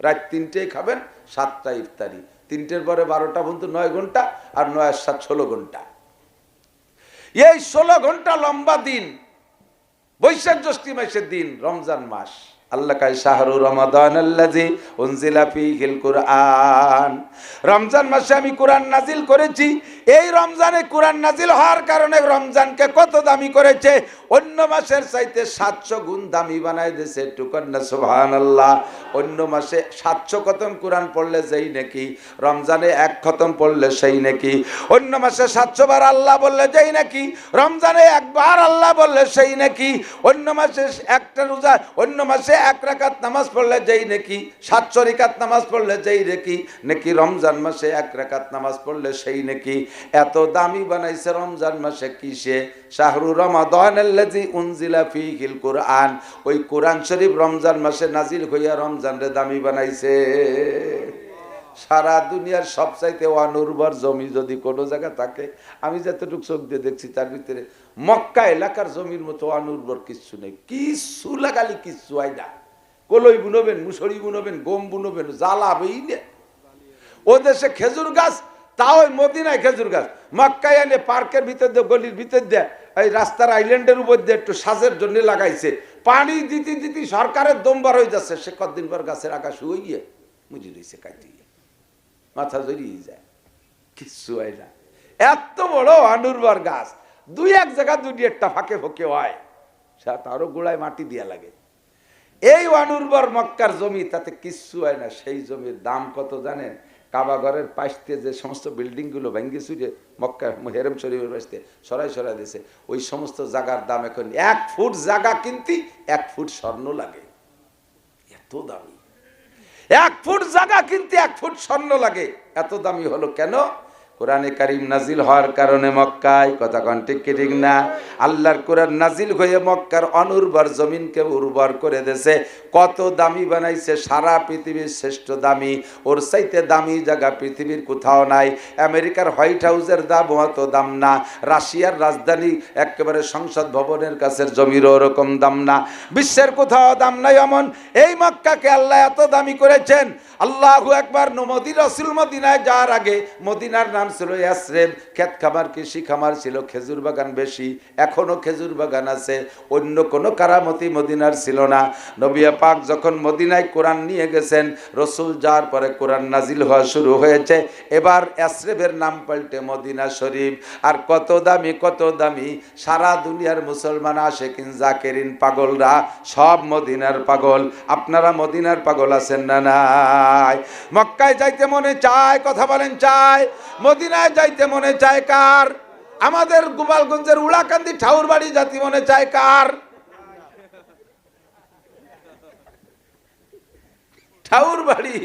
রাত 3টায় খাবেন, 7টায় ইফতারি, 3টের পরে 12টা পর্যন্ত 9 ঘন্টা, আর 9 আর 7 16 ঘন্টা। এই 16 ঘন্টা লম্বা দিন বৈশাখ জ্যৈষ্ঠ মাসের দিন, রমজান মাস। আল্লাহ কায় শাহরু রমাদান আল্লাযী উনজিলা ফীহিল কুরআন, রমজান মাসে আমি কোরআন নাজিল করেছি। এই রমজানে কোরআন নাজিল হওয়ার কারণে রমজানকে কত দামি করেছে, অন্য মাসের চাইতে 700 গুণ দামি বানাই দিয়েছে। টুকান না সুবহানাল্লাহ। অন্য মাসে 700 খতম কোরআন পড়লে যেই নাকি, রমজানে 1 খতম পড়লে সেই নাকি। অন্য মাসে 700 বার আল্লাহ বললে যেই নাকি, রমজানে 1 বার আল্লাহ বললে সেই নাকি। অন্য মাসে একটা রোজা, অন্য মাসে 1 রাকাত নামাজ পড়লে যেই নাকি, 700 রাকাত নামাজ পড়লে যেই নাকি, রমজান মাসে 1 রাকাত নামাজ পড়লে সেই নাকি। এত দামি বানাইছে রমজান মাসে কিসে? শাহরু রমাদান আল্লাযী উনজিলা ফীহিল কুরআন, ওই কোরআন শরীফ রমজান মাসে নাজিল হইয়া রমজানরে দামি বানাইছে। সারা দুনিয়ার সবচাইতে অনুর্বর জমি যদি কোনো জায়গা থাকে, আমি যতটুকু চোখ দিয়ে দেখছি তার ভিতরে মক্কা এলাকার জমির মতো অনুর্বর কিচ্ছু নেই। কিচ্ছু লাগালি কিচ্ছু হয় না। কলই বুনবেন, মুসরি বুনবেন, গম বুনবেন, জ্বালাবেই না। ও দেশে খেজুর গাছ, তাও মদিনায় খেজুর গাছ, মক্কায় এনে পার্কের ভিতর দিয়ে, গলির ভিতর দিয়ে, এই রাস্তার আইল্যান্ডের উপর দিয়ে একটু সাজের জন্য লাগাইছে। পানি দিতে দিতে সরকারের দমবার হয়ে যাচ্ছে। সে কতদিন পর গাছের আকাশ হয়ে গিয়ে মুজি রয়েছে, কাটিয়ে মাথা জড়িয়ে যায়, কিচ্ছু হয় না। এত বড় অনুর্বর গাছ, 2-1 জায়গা 2-1টা ফাঁকে ফোঁকে হয়, সে তারও গোড়ায় মাটি দিয়া লাগে। এই অনুর্বর মক্কার জমি, তাতে কিচ্ছু হয় না। সেই জমির দাম কত জানেন? কাবা ঘরের পাশে যে সমস্ত বিল্ডিং গুলো ভেঙ্গে চুরে মক্কা হেরেম শরীফের পাশে সরাই সরাই দিয়েছে, ওই সমস্ত জায়গার দাম এখন 1 ফুট জায়গা কিনতে 1 ফুট স্বর্ণ লাগে। এত দামি 1 ফুট জায়গা কিনতে 1 ফুট স্বর্ণ লাগে। এত দামি হলো কেন? কোরআনে কারীম নাজিল হওয়ার কারণে মক্কায়। কথা কোন ঠিক কি ঠিক না? আল্লাহর কোরআন নাজিল হয়ে মক্কার অনুর্বর জমিনকে উর্বর করে দিয়েছে। কত দামি বানাইছে, সারা পৃথিবীর শ্রেষ্ঠ দামি। ওর চাইতে দামি জায়গা পৃথিবীর কোথাও নাই। আমেরিকার হোয়াইট হাউসের দাম অত দাম না, রাশিয়ার রাজধানী একেবারে সংসদ ভবনের কাছের জমির ওরকম দাম না, বিশ্বের কোথাও দাম নাই এমন এই মক্কাকে আল্লাহ এত দামি করেছেন। আল্লাহু আকবার। নবী রাসূল মদিনায় যাওয়ার আগে মদিনার নাম ছিল ইয়াসরিব, ক্ষেত খামার কৃষি খামার ছিল, খেজুর বাগান বেশি, এখনো খেজুর বাগান আছে। অন্য কোনো কারামতি মদিনার ছিল না। নবী পাক যখন মদিনায় কোরআন নিয়ে গেছেন, রসুল যাওয়ার পরে কোরআন নাজিল হওয়া শুরু হয়েছে। এবার ইয়াসরিবের নাম পাল্টে মদিনা শরীফ। আর কত দামি কত দামি, সারা দুনিয়ার মুসলমান আশিকিন জাকিরিন পাগলরা সব মদিনার পাগল। আপনারা মদিনার পাগল আছেন না নাই? মক্কায় যাইতে মনে চায়, কথা বলেন চায়? মদিনায় যাইতে মনে চায় কার? আমাদের গোপালগঞ্জের উড়াকান্দি ঠাউর বাড়ি জাতি মনে চায় কার? ঠাউর বাড়ি।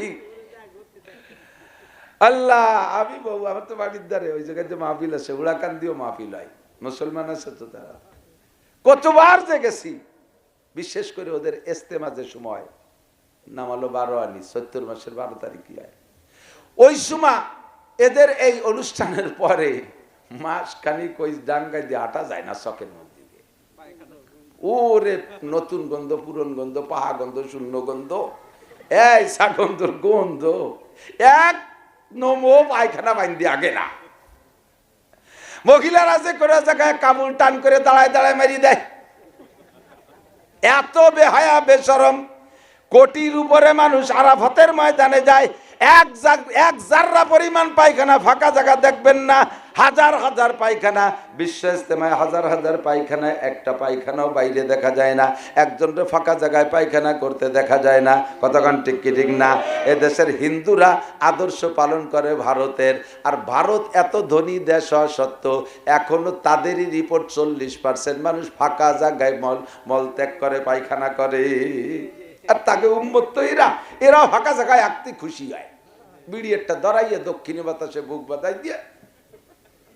আল্লাহ, আমি বউ, আমার তো বাড়ির ধারে ওই জায়গায় যে মাহফিল আছে, উড়াকান্দিও মাহফিল হয়, মুসলমান আছে তো তারা। কতবার যে গেছি, বিশেষ করে ওদের ইস্তেমাজের সময়, নামালো 12 আনি 70 মাসের 12 তারিখ হয়, ওই সময় এদের এই অনুষ্ঠানের পরে মাস খানিক ওই ডাঙ্গাই দিয়ে হাঁটা যায় না চকের মধ্যে দিয়ে। ওরে নতুন গন্ধ, পুরন গন্ধ, পাহা গন্ধ, শূন্য গন্ধ, এই সাগন্ধর গন্ধ, এক নমো পায়খানা বাইন্দি আগে না। মহিলারা যে করে জায়গায় কামুল টান করে দাঁড়ায় দাঁড়ায় মারি দেয়, এত বেহায়া বেশরম। কোটির উপরে মানুষ আরাফাতের ময়দানে যায়, এক জাররা পরিমাণ পায়খানা ফাঁকা জায়গা দেখবেন না, হাজার হাজার পায়খানা। বিশ্ব ইজতেমায় হাজার হাজার পায়খানায় একটা পায়খানাও বাইরে দেখা যায় না, একজনকে ফাঁকা জায়গায় পায়খানা করতে দেখা যায় না। কতক্ষণ ঠিক কি ঠিক না? এদেশের হিন্দুরা আদর্শ পালন করে ভারতের, আর ভারত এত ধনী দেশ হওয়া সত্ত্বেও এখনো তাদেরই রিপোর্ট 40% মানুষ ফাঁকা জায়গায় মলত্যাগ করে, পায়খানা করে। আর তাকে উম্মত এরাও ফাঁকা জায়গায় আঁকতে খুশি হয়। বিড়ি একটা ধরাইয়ে দক্ষিণে বাতাসে বুক বাতাই দিয়ে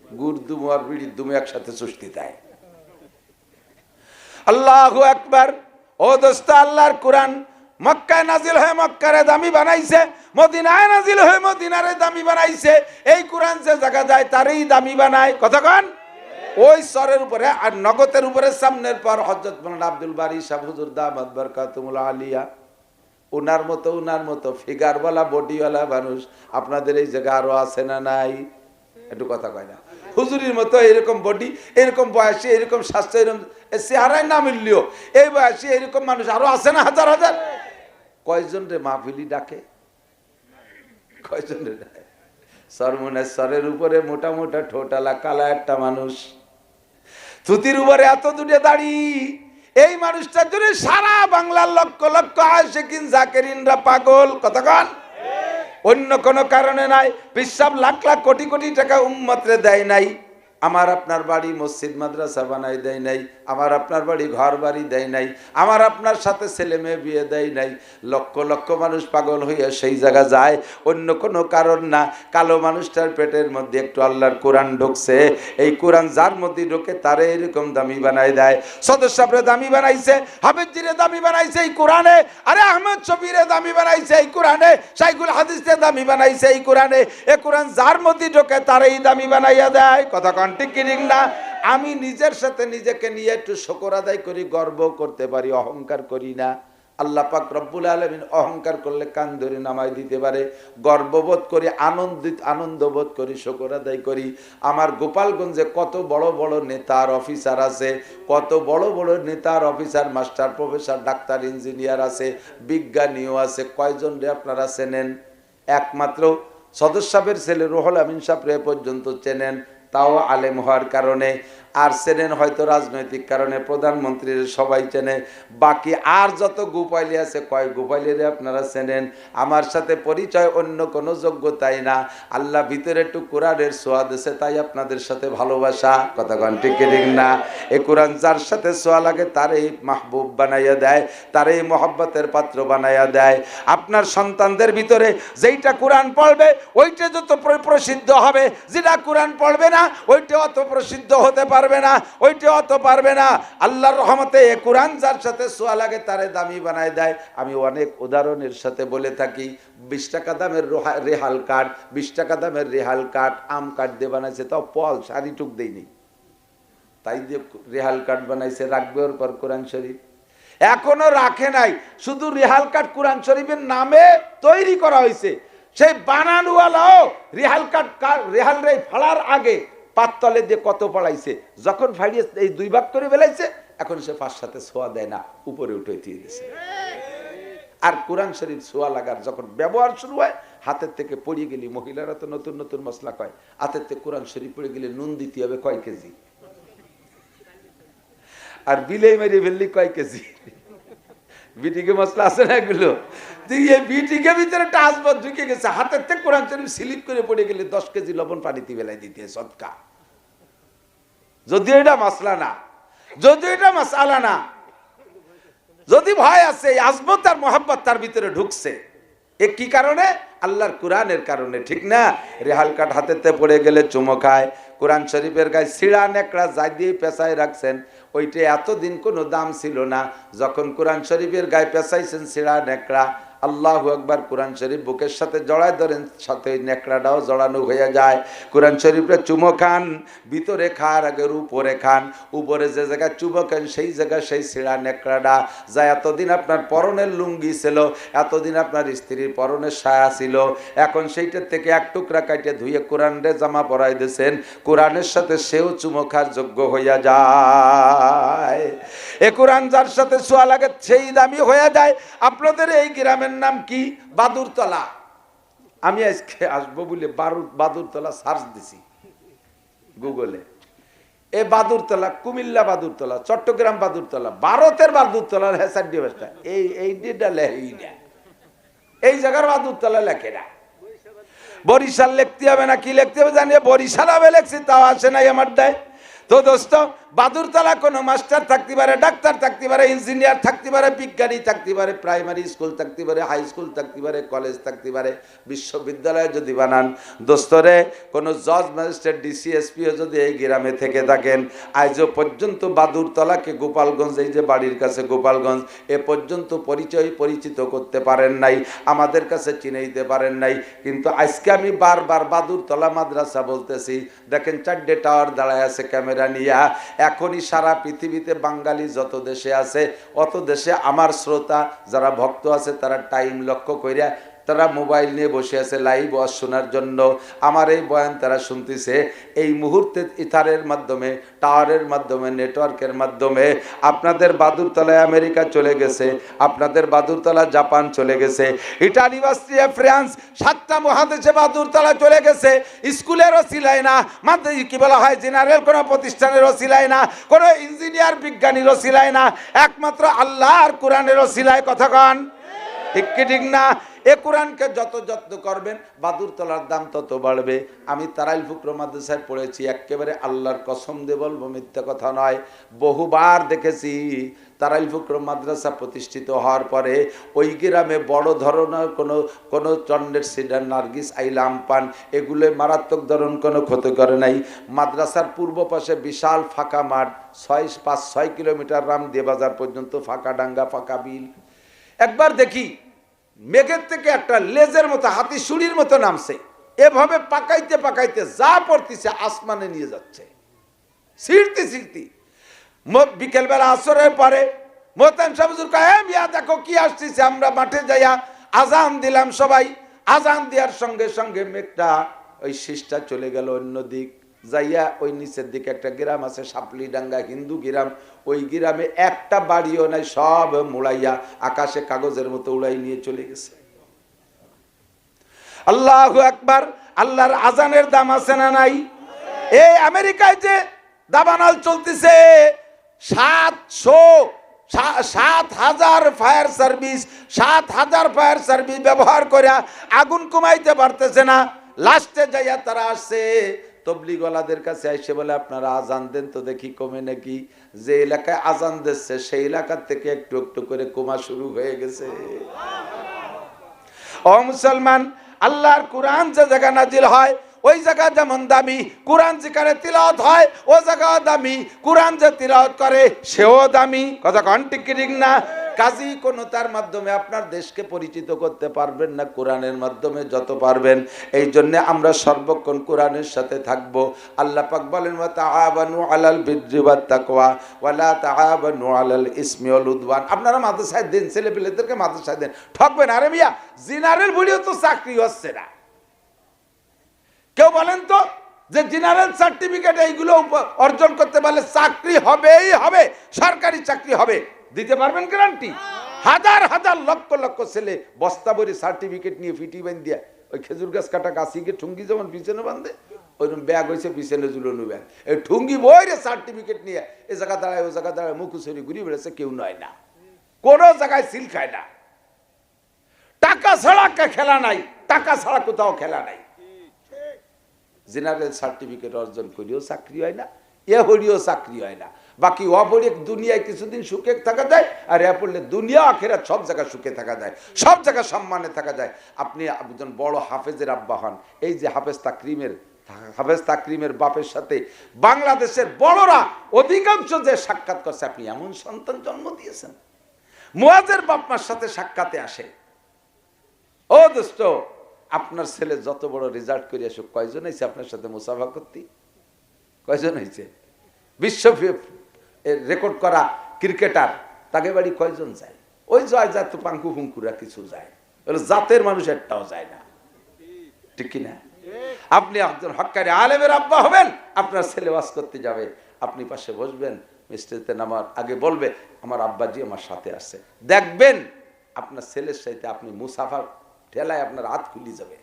গুড় দুমু আর বিড়ির দুমু একসাথে চুষ্টি দেয়। আল্লাহু আকবার। ও দোস্ত, আল্লাহর কোরআন মক্কায় নাজিল হয়ে মক্কারে দামি বানাইছে, মদিনায় নাজিল হয়ে মদিনারে দামি বানাইছে। এই কোরআন যে জায়গা যায় তারই দামি বানায়। কতক্ষণ? ওই সরের উপরে আর নগদের উপরে সামনের পর হযরত মাওলানা আব্দুল বারী সাহেব হুজুর দামাত বরকাতুল আলিয়া, উনার মতো ফিগারওয়ালা বডিওয়ালা মানুষ আপনাদের এই জায়গা আরো আছে না নাই? একটু কথা কয় না? হুজুরির মতো এরকম বডি, এরকম বয়সে, এরকম স্বাস্থ্য, এরকম চেহারায় না মিললেও এই বয়সে এরকম মানুষ আরো আছে না হাজার হাজার? কয়জন রে মাহফিলি ডাকে? কয়জন রে ডাকে? সরের উপরে মোটা মোটা ঠোঁটালা কালা একটা মানুষ, থুতির উপরে এত দুটে দাড়ি। এই মানুষটার জন্য সারা বাংলার লক্ষ লক্ষ আশিকিন জাকিরিনরা পাগল। কতক্ষণ? অন্য কোনো কারণে নাই। পিসাব লাখ লাখ কোটি কোটি টাকা উম্মতরে দেয় নাই। আমার আপনার বাড়ি মসজিদ মাদ্রাসা বানাই দেয় নাই, আমার আপনার বাড়ি ঘর বাড়ি দেয় নাই, আমার আপনার সাথে ছেলে মেয়ে বিয়ে দেয় নাই। লক্ষ লক্ষ মানুষ পাগল হইয়া সেই জায়গা যায়, অন্য কোনো কারণ না। কালো মানুষটার পেটের মধ্যে একটু আল্লাহর কোরআন ঢুকছে, এই কোরআন যার মধ্যে ঢোকে তারে এরকম দামি বানাই দেয়। সদর সাহেবরে দামি বানাইছে, হাফেজিরে দামি বানাইছে এই কোরআনে, আরে আহমদ শফিরে দামি বানাইছে এই কোরআনে, শাইখুল হাদিসরে দামি বানাইছে এই কোরআনে। এ কোরআন যার মধ্যে ঢোকে তারেই দামি বানাইয়া দেয়। কথা ঠিক কি ঠিক না? আমি নিজের সাথে নিজেকে নিয়ে একটু শুকর আদায় করি, গর্ব করতে পারি, অহংকার করি না। আল্লাহ পাক রব্বুল আলামিন অহংকার করলে কান ধরে নামাই দিতে পারে। গর্ববোধ করি, আনন্দবোধ করি, শুকর আদায় করি। আমার গোপালগঞ্জে কত বড় বড় নেতার অফিসার আছে, কত বড় বড় নেতার officer, master professor doctor engineer আছে, বিজ্ঞানীও আছে। কয়জন রে আপনারা চেনেন? একমাত্র সদর সাহেবের ছেলে রুহুল আমিন সাহেব রে পর্যন্ত চেনেন, তাও আলেম হওয়ার কারণে। আর চেনেন হয়তো রাজনৈতিক কারণে, প্রধানমন্ত্রীর সবাই চেনে। বাকি আর যত গোপাইলি আছে, কয় গোপাইলিরে আপনারা চেনেন? আমার সাথে পরিচয় অন্য কোনো যোগ্যতাই না, আল্লাহ ভিতরে একটু কোরআনের ছোঁয়া দিয়েছে, তাই আপনাদের সাথে ভালোবাসা। কথা কন ঠিক ঠিক না? এ কোরআন যার সাথে ছোঁয়া লাগে তারই মাহবুব বানাইয়া দেয়, তারই মহব্বতের পাত্র বানাইয়া দেয়। আপনার সন্তানদের ভিতরে যেইটা কোরআন পড়বে ওইটা যত প্রসিদ্ধ হবে, যেটা কোরআন পড়বে না ওইটা অত প্রসিদ্ধ হতে পারবে না, ওইটা অত পারবে না। আল্লাহর রহমতে এ কোরআন যার সাথে ছোঁয়া লাগে তারে দামি বানায় দেয়। আমি অনেক উদাহরণের সাথে বলে থাকি, 20 টাকা দামের রেহাল কাঠ, 20 টাকা দামের রেহাল কাঠ আম কাঠ দিয়ে বানাইছে, তাও পল সারি টুক দেয়নি, তাই দিয়ে রেহাল কাঠ বানাইছে। রাখবে ওর পর কোরআন শরীফ এখনো রাখে নাই, শুধু রেহাল কাঠ কোরআন শরীফের নামে তৈরি করা হয়েছে। সেই বানানওয়ালাও রেহাল রে ফাড়ার আগে পাততলে দিয়ে কত পড়াইছে, যখন ফাড়িয়ে এই 2 ভাগ করে বেলাইছে, এখন সে 5-7 ছোঁয়া দেয় না, উপরে উঠে দিয়ে দিছে। আর কোরআন শরীফ ছোঁয়া লাগার যখন ব্যবহার শুরু হয়, হাতের থেকে পড়িয়ে গেলি, মহিলারা তো নতুন নতুন মশলা কয়, হাতের থেকে কোরআন শরীফ পড়ে গেলে নুন দিতে হবে কয় কেজি, আর বিলেই মেরে ফেললি কয় কেজি। বিটিকে মশলা আছে না এগুলো, তুই এই বিটিকে ভিতরে একটা আসবাব ঢুকে গেছে, হাতের থেকে কোরআন শরীফ স্লিপ করে পড়ে গেলে 10 কেজি লবণ পানিতে বেলায় দিতে সদকা। যদিও এটা মশলা না, যদিও এটা মশালা না, যদি ভয় আছে, আজমত আর মোহাব্বত তার ভিতরে ঢুকছে, এ কি কারণে? আল্লাহর কোরআনের কারণে, ঠিক না? রেহাল কাঠ হাতেতে পড়ে গেলে চুমো খায়। কোরআন শরীফের গায়ে ছিঁড়া নেকড়া যাই দিয়ে পেঁচায় রাখছেন, ওইটা এতদিন কোনো দাম ছিল না। যখন কোরআন শরীফের গায়ে পেঁচাইছেন ছিঁড়া নেকড়া, আল্লাহু আকবার, কোরআন শরীফ বুকের সাথে জড়ায় ধরেন, সাথে ওই নেকড়াটাও জড়ানো হয়ে যায়। কোরআন শরীফে চুমো খান, ভিতরে খাওয়ার আগে উপরে খান, উপরে যে জায়গায় চুমো খান সেই জায়গায় সেই ছিঁড়া নেকড়াটা যা এতদিন আপনার পরনের লুঙ্গি ছিল, এতদিন আপনার স্ত্রীর পরনের সায়া ছিল, এখন সেইটার থেকে 1 টুকরা কাটে ধুয়ে কোরআনের জামা পরাই দিয়েছেন, কোরআনের সাথে সেও চুমো খাওয়ার যোগ্য হইয়া যায়। এ কোরআন যার সাথে ছোঁয়া লাগে সেই দামি হয়ে যায়। আপনাদের এই গ্রামের নাম কি? বাদুরতলা। আমি আজকে আসবো বলে বাদুরতলা সার্চ দিছি গুগলে। এ বাদুরতলা, কুমিল্লা বাদুরতলা, চট্টগ্রাম বাদুরতলা, ভারতের বাদুরতলার হেসার ডিভাসটা এই জায়গার বাদুরতলা লেখে না। বরিশাল লিখতে হবে না, কি লিখতে হবে জানিয়ে বরিশাল হবে লেখছি, তাও আসে নাই আমার দায়। তো দোস্ত, বাদুরতলা কোনো মাস্টার থাকতে পারে, ডাক্তার থাকতে পারে, ইঞ্জিনিয়ার থাকতে পারে, বিজ্ঞানী থাকতে পারে, প্রাইমারি স্কুল থাকতে পারে, হাই স্কুল থাকতে পারে, কলেজ থাকতে পারে, বিশ্ববিদ্যালয় যদি বানান, দোস্তরে কোনো জজ, ম্যাজিস্ট্রেট, ডিসিএসপিও যদি এই গ্রামে থেকে থাকেন, আজও পর্যন্ত বাদুরতলাকে গোপালগঞ্জ, এই যে বাড়ির কাছে গোপালগঞ্জ, এ পর্যন্ত পরিচিত করতে পারেন নাই, আমাদের কাছে চিনে দিতে পারেন নাই। কিন্তু আজকে আমি বারবার বাদুরতলা মাদ্রাসা বলতেছি। দেখেন 4টে টাওয়ার দাঁড়ায় আছে ক্যামেরা নিয়া। এখনই সারা পৃথিবীতে বাঙালি যত দেশে আছে, অত দেশে আমার শ্রোতা যারা ভক্ত আছে, তারা টাইম লক্ষ্য কইরা তারা মোবাইল নিয়ে বসে আছে লাইভ ওয়াজ শোনার জন্য। আমার এই বয়ান তারা শুনতেছে। এই মুহূর্তে ইথারের মাধ্যমে, টাওয়ারের মাধ্যমে, নেটওয়ার্কের মাধ্যমে আপনাদের বাদুরতলায় আমেরিকা চলে গেছে, আপনাদের বাদুরতলা জাপান চলে গেছে, ইটালি, অস্ট্রিয়া, ফ্রান্স, 7টা মহাদেশে বাদুরতলা চলে গেছে। স্কুলেরও সিলাই না, কি বলা হয়, জেনারেল কোনো প্রতিষ্ঠানেরও সিলাই না, কোনো ইঞ্জিনিয়ার বিজ্ঞানীরও সিলাই না, একমাত্র আল্লাহ আর কোরআনেরও সিলাই। কথা কন ঠিক কি ঠিক না? এ কোরআনকে যত যত্ন করবেন, বাদুরতলার দাম তত বাড়বে। আমি তারাইল ফুকর মাদ্রাসায় পড়েছি, একেবারে আল্লাহর কসম দিয়ে বলবো, মিথ্যা কথা নয়। বহুবার দেখেছি তারাইল ফুকর মাদ্রাসা প্রতিষ্ঠিত হওয়ার পরে ওই গ্রামে বড় ধরনের কোনো চন্ডের সিডার, নার্গিস, আইলাম, পান, এগুলো মারাত্মক ধরন কোনো ক্ষতি করে নাই। মাদ্রাসার পূর্ব পাশে বিশাল ফাঁকা মাঠ, 5-6 কিলোমিটার রামদিয়া বাজার পর্যন্ত ফাঁকা ডাঙ্গা, ফাঁকা বিল। একবার দেখি মেঘের থেকে একটা লেজের মতো, হাতি সুড়ির মতো নামছে, এভাবে পাকাইতে পাকাইতে যা পড়তেছে আসমানে নিয়ে যাচ্ছে, ছিঁড়তে ছিঁড়তে। বিকেলবেলা আসরের পরে মোহতাম সাহেব হুজুর কয়, মিয়া দেখো কি আসতেছে। আমরা মাঠে যাইয়া আজান দিলাম, সবাই আজান দেওয়ার সঙ্গে সঙ্গে মেঘটা, ওই শীষটা চলে গেল অন্য দিক যাইয়া। ওই নিচের দিকে একটা গ্রাম আছে সাপলিডাঙ্গা, হিন্দু গ্রাম, ওই গ্রামে একটা বাড়িও নাই, সব মুড়াইয়া আকাশে কাগজের মতো উড়াই নিয়ে চলে গেছে। আল্লাহু আকবার। আল্লাহর আজানের দাম আছে না নাই? এই আমেরিকায় যে দাবানল চলতেছে, 7,000 ফায়ার সার্ভিস, 7,000 ফায়ার সার্ভিস ব্যবহার করে আগুন কমাইতে পারতেছে না। লাস্টে যাইয়া তারা আসছে তবলিগওয়ালাদের কাছে, এসে বলে, আপনারা আজান দেন তো দেখি কমে নাকি। যে এলাকায় আজান দিচ্ছে সেই এলাকার থেকে একটু একটু করে কমা শুরু হয়ে গেছে। ও মুসলমান, আল্লাহর কোরআন যে জায়গা নাজিল হয় ওই জায়গা যেমন দামি, কোরআন যেখানে তিলাওয়াত হয় ও জায়গা দামি, কোরআন যে তিলাওয়াত করে সেও দামি। কথা কন ঠিক ঠিক না? কাজী কোনো তার মাধ্যমে আপনার দেশকে পরিচিত করতে পারবেন না, কোরআনের মাধ্যমে যত পারবেন। এই জন্য আমরা সর্বক্ষণ কোরআনের সাথে থাকব। আল্লাহ পাক বলেন ওয়া তাআবানু আলাল বিররি ওয়াত তাকওয়া ওয়া লা তাআবানু আলাল ইসমি ওয়াল উদওয়ান। আপনারা মাদ্রাসায় দেন, ছেলেপেলেদেরকে মাদ্রাসায় দেন, ঠকবেন। আরে মিয়া জেনারেল বলিও তো চাকরি হচ্ছে না। কেউ বলেন তো যে জেনারেল সার্টিফিকেট এইগুলো অর্জন করতে পারলে চাকরি হবেই হবে, সরকারি চাকরি হবে, দিতে পারবেন গ্যারান্টি? হাজার হাজার লক্ষ লক্ষ ছেলে বস্তা ভরে সার্টিফিকেট নিয়ে ফিটি বান দিয়া ওই খেজুর গাছ কাটা গাছিকে ঠুঙ্গি যেমন পিছনে বাঁধে, ওইরকম ব্যাগ হয়েছে পিছনে ঝুলানো ব্যাগ, এই ঠুঙ্গি বইরে সার্টিফিকেট নিয়ে এ জায়গা দাঁড়ায় ও জায়গা দাঁড়ায় মুখুসরি ঘুরি বেড়েছে, কেউ নয় না, কোনো জায়গায় সিল খায় না। টাকা ছাড়া খেলা নাই, টাকা ছাড়া কোথাও খেলা নাই। জেনারেল সার্টিফিকেট অর্জন করিও চাকরি হয় না, এ হরিও চাকরি হয় না। বাকি অপরে দুনিয়ায় কিছুদিন সুখে থাকা যায়, আর এ পড়লে দুনিয়া আখেরাত সব জায়গায় সুখে থাকা যায়, সব জায়গায় সম্মানে থাকা যায়। আপনি একজন বড় হাফেজের আব্বা হন, এই যে হাফেজ তাকরিমের বাপের সাথে বাংলাদেশের বড়রা অধিকাংশ যে সাক্ষাৎ করছে, আপনি এমন সন্তান জন্ম দিয়েছেন। মুয়াজের বাপমার সাথে সাক্ষাতে আসে, ও দোস্ত আপনার ছেলে যত বড় রেজাল্ট করে আসুক, কয়জন হয়েছে আপনার সাথে মুসাফা করতে? কয়জন হয়েছে? বিশ্ব রেকর্ড করা ক্রিকেটার, তাকে বাড়ি কয়জন যায়? ওই যায় তো পাঙ্কু ফুঙ্কুরা কিছু যায়, জাতের মানুষ একটাও যায় না, ঠিক কিনা? আপনি একজন হক্কারি আলেমের আব্বা হবেন, আপনার ছেলে ওয়াজ করতে যাবে, আপনি পাশে বসবেন, মিষ্টিতে নামার আগে বলবে আমার আব্বাজি আমার সাথে আসছে, দেখবেন আপনার ছেলের সাথে আপনি মুসাফা ঠেলায় আপনার হাত খুলি যাবে,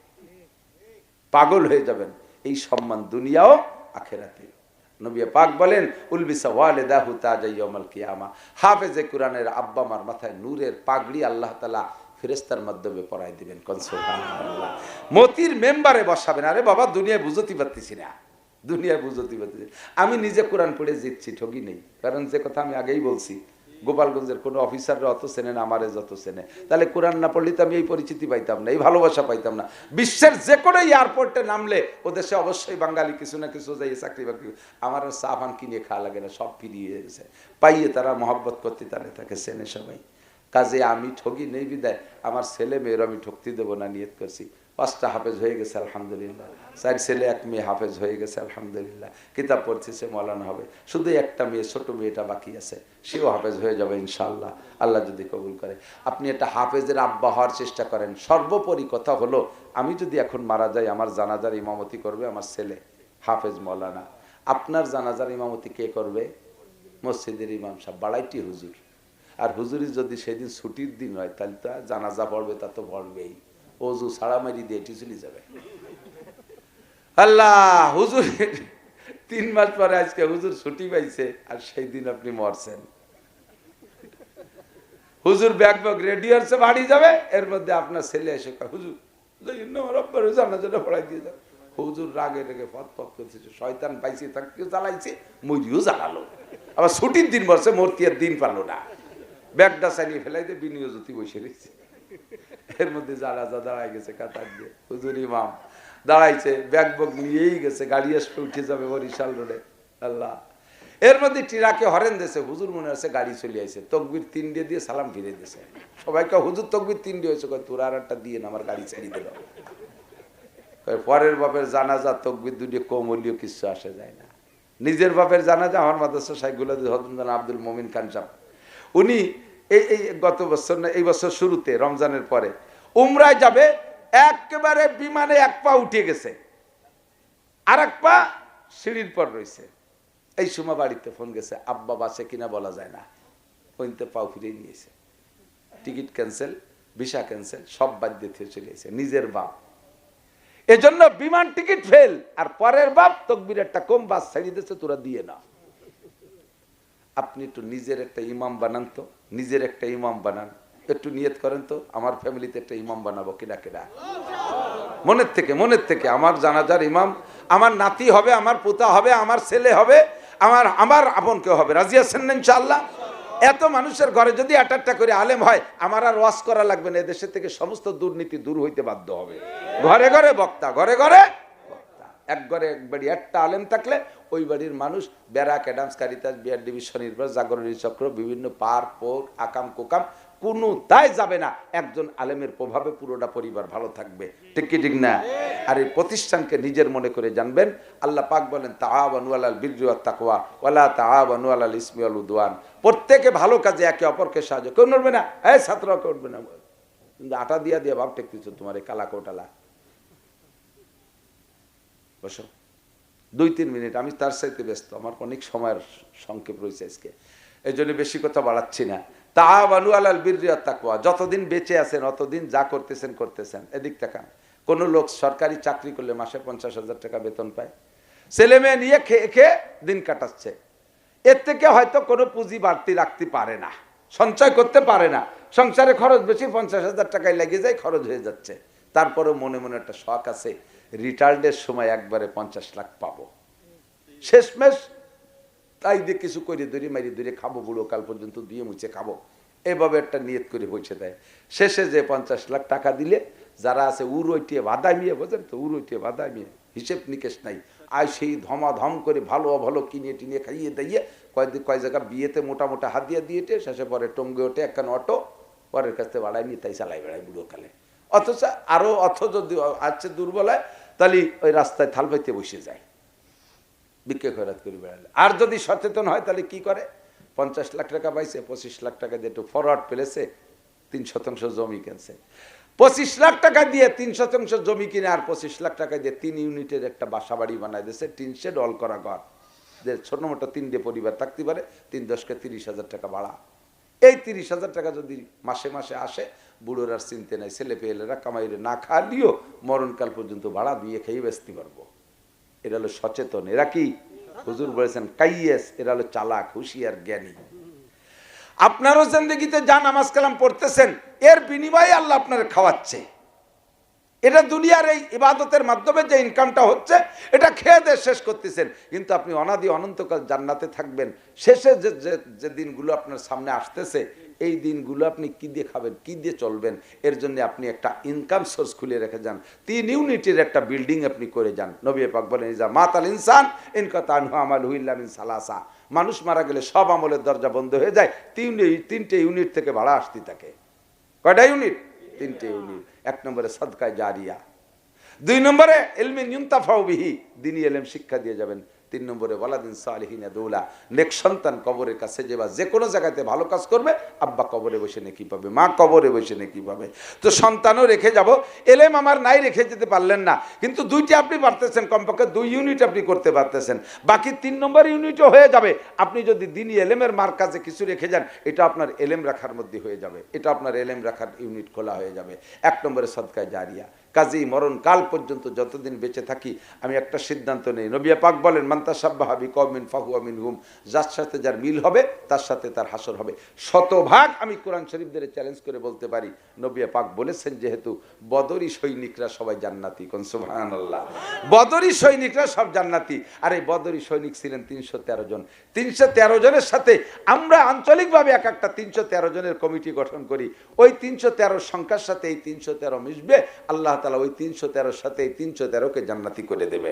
পাগল হয়ে যাবেন। এই সম্মান দুনিয়াও আখেরাতে। নবী পাক বলেন উলবিসা ওয়ালিদাহু তাজা ইয়াউমাল কিয়ামা, হাফেজে কোরআনের আব্বা মার মাথায় নূরের পাগড়ি আল্লাহ তাআলা ফেরেশতার মাধ্যমে পরাই দিবেন। কোন সুবহানাল্লাহ। মতির মেম্বারে বসাবেন। আরে বাবা দুনিয়ায় বুঝতে পারতেছি না, দুনিয়ায় বুঝতে পারতেছি। আমি নিজে কোরআন পড়ে জিতছি, ঠগি নেই। কারণ যে কথা আমি আগেই বলছি, গোপালগঞ্জের কোনো অফিসাররা অত চেনে না আমারে যত চেনে। তাহলে কোরআন না পড়লে তো আমি এই পরিচিতি পাইতাম না, এই ভালোবাসা পাইতাম না। বিশ্বের যে কোনো এয়ারপোর্টে নামলে ও দেশে অবশ্যই বাঙালি কিছু না কিছু যাই চাকরি বাকরি, আমার চা পান কিনে খাওয়া লাগে না, সব ফিরিয়ে গেছে। পাইয়ে তারা মহব্বত করতে তাহলে তাকে চেনে সবাই। কাজে আমি ঠগি নেই বিদায় আমার ছেলে মেয়ের আমি ঠকতে দেবো না, নিয়ত করছি। 5টা হাফেজ হয়ে গেছে আলহামদুলিল্লাহ, 4 ছেলে 1 মেয়ে হাফেজ হয়ে গেছে আলহামদুলিল্লাহ। কিতাব পড়ছে, সে মৌলানা হবে। শুধু একটা মেয়ে, ছোট মেয়েটা বাকি আছে, সেও হাফেজ হয়ে যাবে ইনশাআল্লাহ, আল্লাহ যদি কবুল করে। আপনি একটা হাফেজের আব্বা হওয়ার চেষ্টা করেন। সর্বোপরি কথা হলো, আমি যদি এখন মারা যাই, আমার জানাজার ইমামতি করবে আমার ছেলে হাফেজ মৌলানা। আপনার জানাজার ইমামতি কে করবে? মসজিদের ইমাম সাহেব, বাড়াইটি হুজুর। আর হুজুরি যদি সেদিন ছুটির দিন হয়, তাহলে তো জানাজা পড়বে, তা তো পড়বেই। ওজু ছাড়া মারি দিয়ে এটি চলে যাবে। আল্লাহ, হুজুর 3 মাস পরে আজকে হুজুর ছুটি পাইছে, আর সেই দিন আপনি মরছেন। হুজুর ব্যাগ ব্যাগ রেডি হচ্ছে, বাড়ি যাবে, এর মধ্যে আপনার ছেলে এসে হুজুর জানাজাটা পড়াই দিয়ে যাবে। হুজুর রাগে রেগে ফত ফত করতেছে, শয়তান পাইছে তাকে জ্বালাইছে, মরিও জ্বালালো। আবার ছুটির দিন বসে, মরতি আর দিন পালো না, ব্যাগটা চালিয়ে ফেলাইতে বিনিয়োজতি বসে রয়েছে। এর মধ্যে জানাজা দাঁড়াই গেছে কাতার দিয়ে, হুজুর ইমাম দাঁড়াইছে, ব্যাগ বগ নিয়েই গেছে, গাড়ি আসবে উঠে যাবে বরিশাল রোডে। আল্লাহ, এর মধ্যে ট্রাকে হরেন দিয়েছে, হুজুর মনে হচ্ছে গাড়ি চলে আসছে, তকবির 3 দিয়ে সালাম ফিরে দিয়েছে। সবাইকে হুজুর তকবির 3 হয়েছে, তোর আর একটা দিয়ে না, আমার গাড়ি ছেড়ে দিল। পরের বাপের জানাজা তকবির 2 কম হলেও কিছু আসে যায় না। নিজের বাপের জানাজা আমার মাদ্রাসা শাইখুল হাদিস আব্দুল মমিন খান সাহেব, উনি এই গত বছর না এই বছর শুরুতে রমজানের পরে উমরায় যাবে, একেবারে বিমানে 1 পা উঠে গেছে, আর 1 পা সিঁড়ির পর রয়েছে। এই সময় বাড়িতে ফোন গেছে, আব্বা বাসে কিনা বলা যায় না, ওইতে পাও ফিরে নিয়েছে, টিকিট ক্যান্সেল, ভিসা ক্যান্সেল, সব বাদ দিয়ে চলে এসেছে। নিজের বাপ, এজন্য বিমান টিকিট ফেল, আর পরের বাপ তকবির একটা কম, বাস ছাড়িয়ে দিচ্ছে, তোরা দিয়ে না। আপনি একটু নিজের একটা ইমাম বানান তো, নিজের একটা ইমাম বানান, একটু নিয়ত করেন তো, আমার ফ্যামিলিতে একটা ইমাম বানাবো, কিনা কিনা মনের থেকে আমার জানাজার ইমাম আমার নাতি হবে, আমার পোতা হবে, আমার ছেলে হবে, আমার আপন কেউ হবে। রাজি আছেন না ইনশাআল্লাহ? এত মানুষের ঘরে যদি একটা করে আলেম হয়, আমার আর ওয়াজ করা লাগবে না, এদেশের থেকে সমস্ত দুর্নীতি দূর হইতে বাধ্য হবে। ঘরে ঘরে বক্তা, ঘরে ঘরে বক্তা, এক ঘরে একবারই একটা আলেম থাকলে ওই বাড়ির মানুষ barrack, Adams, Caritas, BRDB, Swanirvar, Jagorani Chakra, বিভিন্ন পার্ক পোক, আকাম কোকাম কোনো দায় যাবে না। একজন আলেমের প্রভাবে পুরোটা পরিবার ভালো থাকবে, ঠিক কি ঠিক না? আর এই প্রতিষ্ঠানকে নিজের মনে করে জানবেন। আল্লাহ পাক বলেন তাআওয়ানু আলাল বিররি ওয়াত তাকওয়া ওয়ালা তাআওয়ানু আলাল ইসমি ওয়াল উদওয়ান। প্রত্যেকে ভালো কাজে একে অপরকে সাহায্য। কেউ নড়বে না, এই ছাত্র কেউ উঠবে না, কিন্তু আটা দিয়া দিয়া ভাব টেকতেছো তোমার এই কালা কোটালা। বসো 2-3 মিনিট, আমি তার সাথে ব্যস্ত, আমার অনেক সময়ের সংক্ষেপ রয়েছে আজকে, এই জন্য বেশি কথা বাড়াচ্ছি না। তাআওয়ানু আলাল বিররি ওয়াত তাকওয়া, যতদিন বেঁচে আছেন অতদিন যা করতেছেন করতেছেন। এদিক তাকান, কোন লোক সরকারি চাকরি করলে মাসে 50,000 টাকা বেতন পায়, ছেলে মেয়ে নিয়ে খেয়ে খেয়ে দিন কাটাচ্ছে, এর থেকে হয়তো কোনো পুঁজি বাড়তি রাখতে পারে না, সঞ্চয় করতে পারে না, সংসারে খরচ বেশি, 50,000 টাকায় লেগে যায়, খরচ হয়ে যাচ্ছে। তারপরে মনে মনে একটা শখ আছে, রিটায়ার্ডের সময় একবারে 50 লাখ পাবো, শেষমেশ তাই দিয়ে কিছু করে দূরে মারি দূরে খাবো, বুড়ো কাল পর্যন্ত দিয়ে মুছে খাবো, এভাবে একটা নিয়ত করে বসে দেয়। শেষে যে 50 লাখ টাকা দিলে যারা আছে উড়ইটিয়ে বাদামিয়ে, বোঝেন তো, উড়ইটিয়ে বাদামিয়ে, হিসেব নিকেশ নাই, আর সেই ধমাধম করে ভালো ভালো কিনে টিনে খাইয়ে দিয়ে কয় জায়গা বিয়েতে মোটা মোটা হাত দিয়ে দিয়েটে, শেষে পরে টঙ্গে ওঠে একখান অটো, পরের কাছ থেকে বাড়ায় নিয়ে তাই চালাই বেড়ায় বুড়ো কালে। অথচ আরো অর্থ যদি আছে দুর্বলায়, তাহলে ওই রাস্তায় থাল পাইতে বসে যায়, বিক্রি খয়রাত করে বেড়ালে। আর যদি সচেতন হয় তাহলে কি করে, 50 লাখ টাকা পাইছে, 25 লাখ টাকা দিয়ে একটু ফরওয়ার্ড পেলেছে, 3% জমি কিনছে, 25 লাখ টাকা দিয়ে 3% জমি কিনে আর 25 লাখ টাকা দিয়ে 3 ইউনিটের একটা বাসা বাড়ি বানাই দিয়েছে, 3 শেড অল করা ঘর, যে ছোট মোটো 3টে পরিবার থাকতে পারে, 3-10কে 30,000 টাকা ভাড়া। এই 30,000 টাকা যদি মাসে মাসে আসে, বুড়োর আর চিনতে নাই, ছেলে পেয়েলেরা কামাইরে না খালিও মরণকাল পর্যন্ত ভাড়া দিয়ে খেয়ে বেচতে পারবো। এরা হলো সচেতন, এরা কি হুজুর বলেছেন কাইয়েস, এরা হলো চালাক, হুঁশিয়ার, জ্ঞানী। আপনারও জিন্দেগিতে যা নামাজ কালাম পড়তেছেন, এর বিনিময়ে আল্লাহ আপনার খাওয়াচ্ছে। এটা দুনিয়ার এই ইবাদতের মাধ্যমে যে ইনকামটা হচ্ছে, এটা খেয়ে দিয়ে শেষ করতেছেন, কিন্তু আপনি অনাদি অনন্তকাল জান্নাতে থাকবেন। শেষে যে দিনগুলো আপনার সামনে আসতেছে, এই দিনগুলো আপনি কি দিয়ে খাবেন, কি দিয়ে চলবেন, এর জন্য আপনি একটা ইনকাম সোর্স খুলে রেখে যান। 3 ইউনিটের একটা বিল্ডিং আপনি করে যান। নবী পাক বলেন ইজা মাতাল ইনসান ইনকাতা আনহু আমালুহু ইল্লা মিন সালাসা, মানুষ মারা গেলে সব আমলের দরজা বন্ধ হয়ে যায়, 3টে ইউনিট থেকে ভাড়া আসতে থাকে। কয়টা ইউনিট? 3টে ইউনিট। 1 নম্বরে সাদকায়ে জারিয়া, 2 নম্বরে ইলমিন ইউনতাফাউ বিহি, দ্বীনি ইলম শিক্ষা দিয়ে যাবেন, 3 নম্বরে ওয়ালাদিন সালিহিন ইয়াদউলা, নেক সন্তান কবরের কাছে যে বা যে কোনো জায়গাতে ভালো কাজ করবে, আব্বা কবরে বসে নেকি পাবে, মা কবরে বসে নেকি পাবে। তো সন্তানও রেখে যাব, এলেম আমার নাই, রেখে যেতে পারলেন না, কিন্তু 2টি আপনি পারতেছেন, কমপক্ষে 2 ইউনিট আপনি করতে পারতেছেন, বাকি 3 নম্বর ইউনিটও হয়ে যাবে। আপনি যদি দ্বীনি এলেমের মার্কাজে কিছু রেখে যান, এটা আপনার এলেম রাখার মধ্যে হয়ে যাবে, এটা আপনার এলেম রাখার ইউনিট খোলা হয়ে যাবে। 1 নম্বরে সাদকায়ে জারিয়া। কাজী মরণ কাল পর্যন্ত যতদিন বেঁচে থাকি, আমি একটা সিদ্ধান্ত নেই, নবী পাক বলেন মান তাশাব্বাহা বিকওমিন ফাহুয়া মিনহুম, যার সাথে যার মিল হবে তার সাথে তার হাসর হবে। 100% আমি কোরআন শরীফ ধরে চ্যালেঞ্জ করে বলতে পারি, নবী পাক বলেছেন যেহেতু বদরি সৈনিকরা সবাই জান্নাতি, কোন সুবহানাল্লাহ, বদরি সৈনিকরা সব জান্নাতি। আর এই বদরি সৈনিক ছিলেন 313 জন। 313 জনের সাথে আমরা আঞ্চলিকভাবে এক একটা 313 জনের কমিটি গঠন করি, ওই 313 সংখ্যার সাথে এই 313 মিশবে, আল্লাহ তাআলা ওই 313 সাথে এই 313কে জান্নাতি করে দেবে।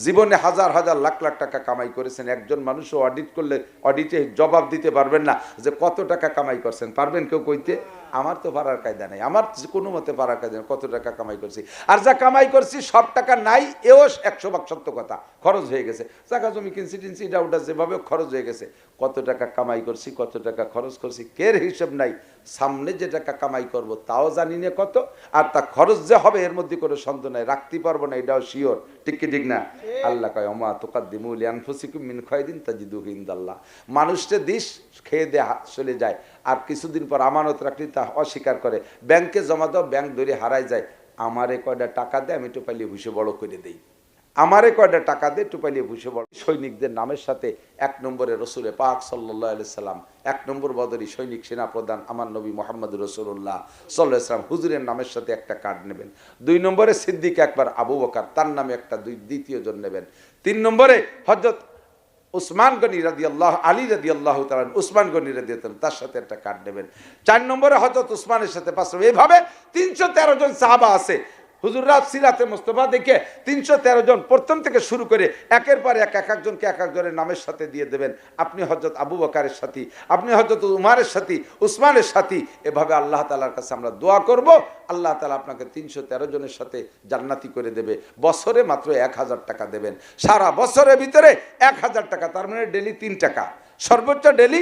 জীবনে হাজার হাজার লাখ লাখ টাকা কামাই করেছেন, একজন মানুষও অডিট করলে অডিটে জবাব দিতে পারবেন না যে কত টাকা কামাই করছেন, পারবেন কেউ কইতে? আমার তো পারার কায়দা নাই, আমার কোনো মতে পারার কায়দা নেই কত টাকা কামাই করছি। আর যা কামাই করছি সব টাকা নাই, এও 100% সত্য কথা, খরচ হয়ে গেছে, জায়গা জমি কিনছি টিনছি, এটা ওটা যেভাবে খরচ হয়ে গেছে। কত টাকা কামাই করছি, কত টাকা খরচ করছি, কের হিসাব নাই। সামনে যে টাকা কামাই করব তাও জানি না কত, আর তা খরচ যে হবে এর মধ্যে কোনো সন্দেহ নাই, রাখতে পারবো না, এটাও শিওর, ঠিক কি ঠিক না? আল্লাহ কয় ওমা তুকাদ্দিমু লিআনফুসিকুম মিন খায়রিন তাজিদুহু ইনদাল্লাহ। মানুষটা দিস খেয়ে দিয়ে চলে যায়, আর কিছুদিন পর আমানত রাখলে তা অস্বীকার করে, ব্যাংকে জমা দাও, ব্যাংক ধরে হারাই যায়। আমারে কয়টা টাকা দেয়, আমি টোপাইলে ভুষে বড় করে দেই, আমারে কয়টা টাকা দে, টোপাইলে ভুষে বড়। সৈনিকদের নামের সাথে 1 নম্বরে রসুলে পাক সাল্লাল্লাহু আলাইহি সাল্লাম, 1 নম্বর বদরি সৈনিক সেনাপ্রধান আমার নবী মুহাম্মদ রাসূলুল্লাহ সাল্লাল্লাহু আলাইহি সাল্লাম হুজুরের নামের সাথে একটা কার্ড নেবেন। 2 নম্বরে সিদ্দিক আকবর আবু বকর, তার নামে একটা দ্বিতীয় জন নেবেন। 3 নম্বরে হযরত উসমান গনি রাদিয়াল্লাহু আলী রাদিয়াল্লাহু তাআলা, উসমান গনি রাদিয়াল্লাহু তার সাথে একটা কার্ড নেবেন। 4 নম্বরে হযরত উসমানের সাথে 5 নম্বর, এইভাবে 313 জন সাহাবা আছে। হুজুররা সিরাতে মুস্তফা দেখে 313 জন প্রথম থেকে শুরু করে একের পর এক একজনকে এক একজনের নামের সাথে দিয়ে দেবেন। আপনি হযরত আবু বকরের সাথী, আপনি হযরত উমারের সাথী, উসমানের সাথী। এভাবে আল্লাহ তাআলার কাছে আমরা দোয়া করব, আল্লাহ তাআলা আপনাকে 313 জনের সাথে জান্নাতি করে দেবে। বছরে মাত্র 1000 টাকা দেবেন, সারা বছরের ভিতরে 1000 টাকা, তার মানে ডেলি 3 টাকা, সর্বোচ্চ ডেলি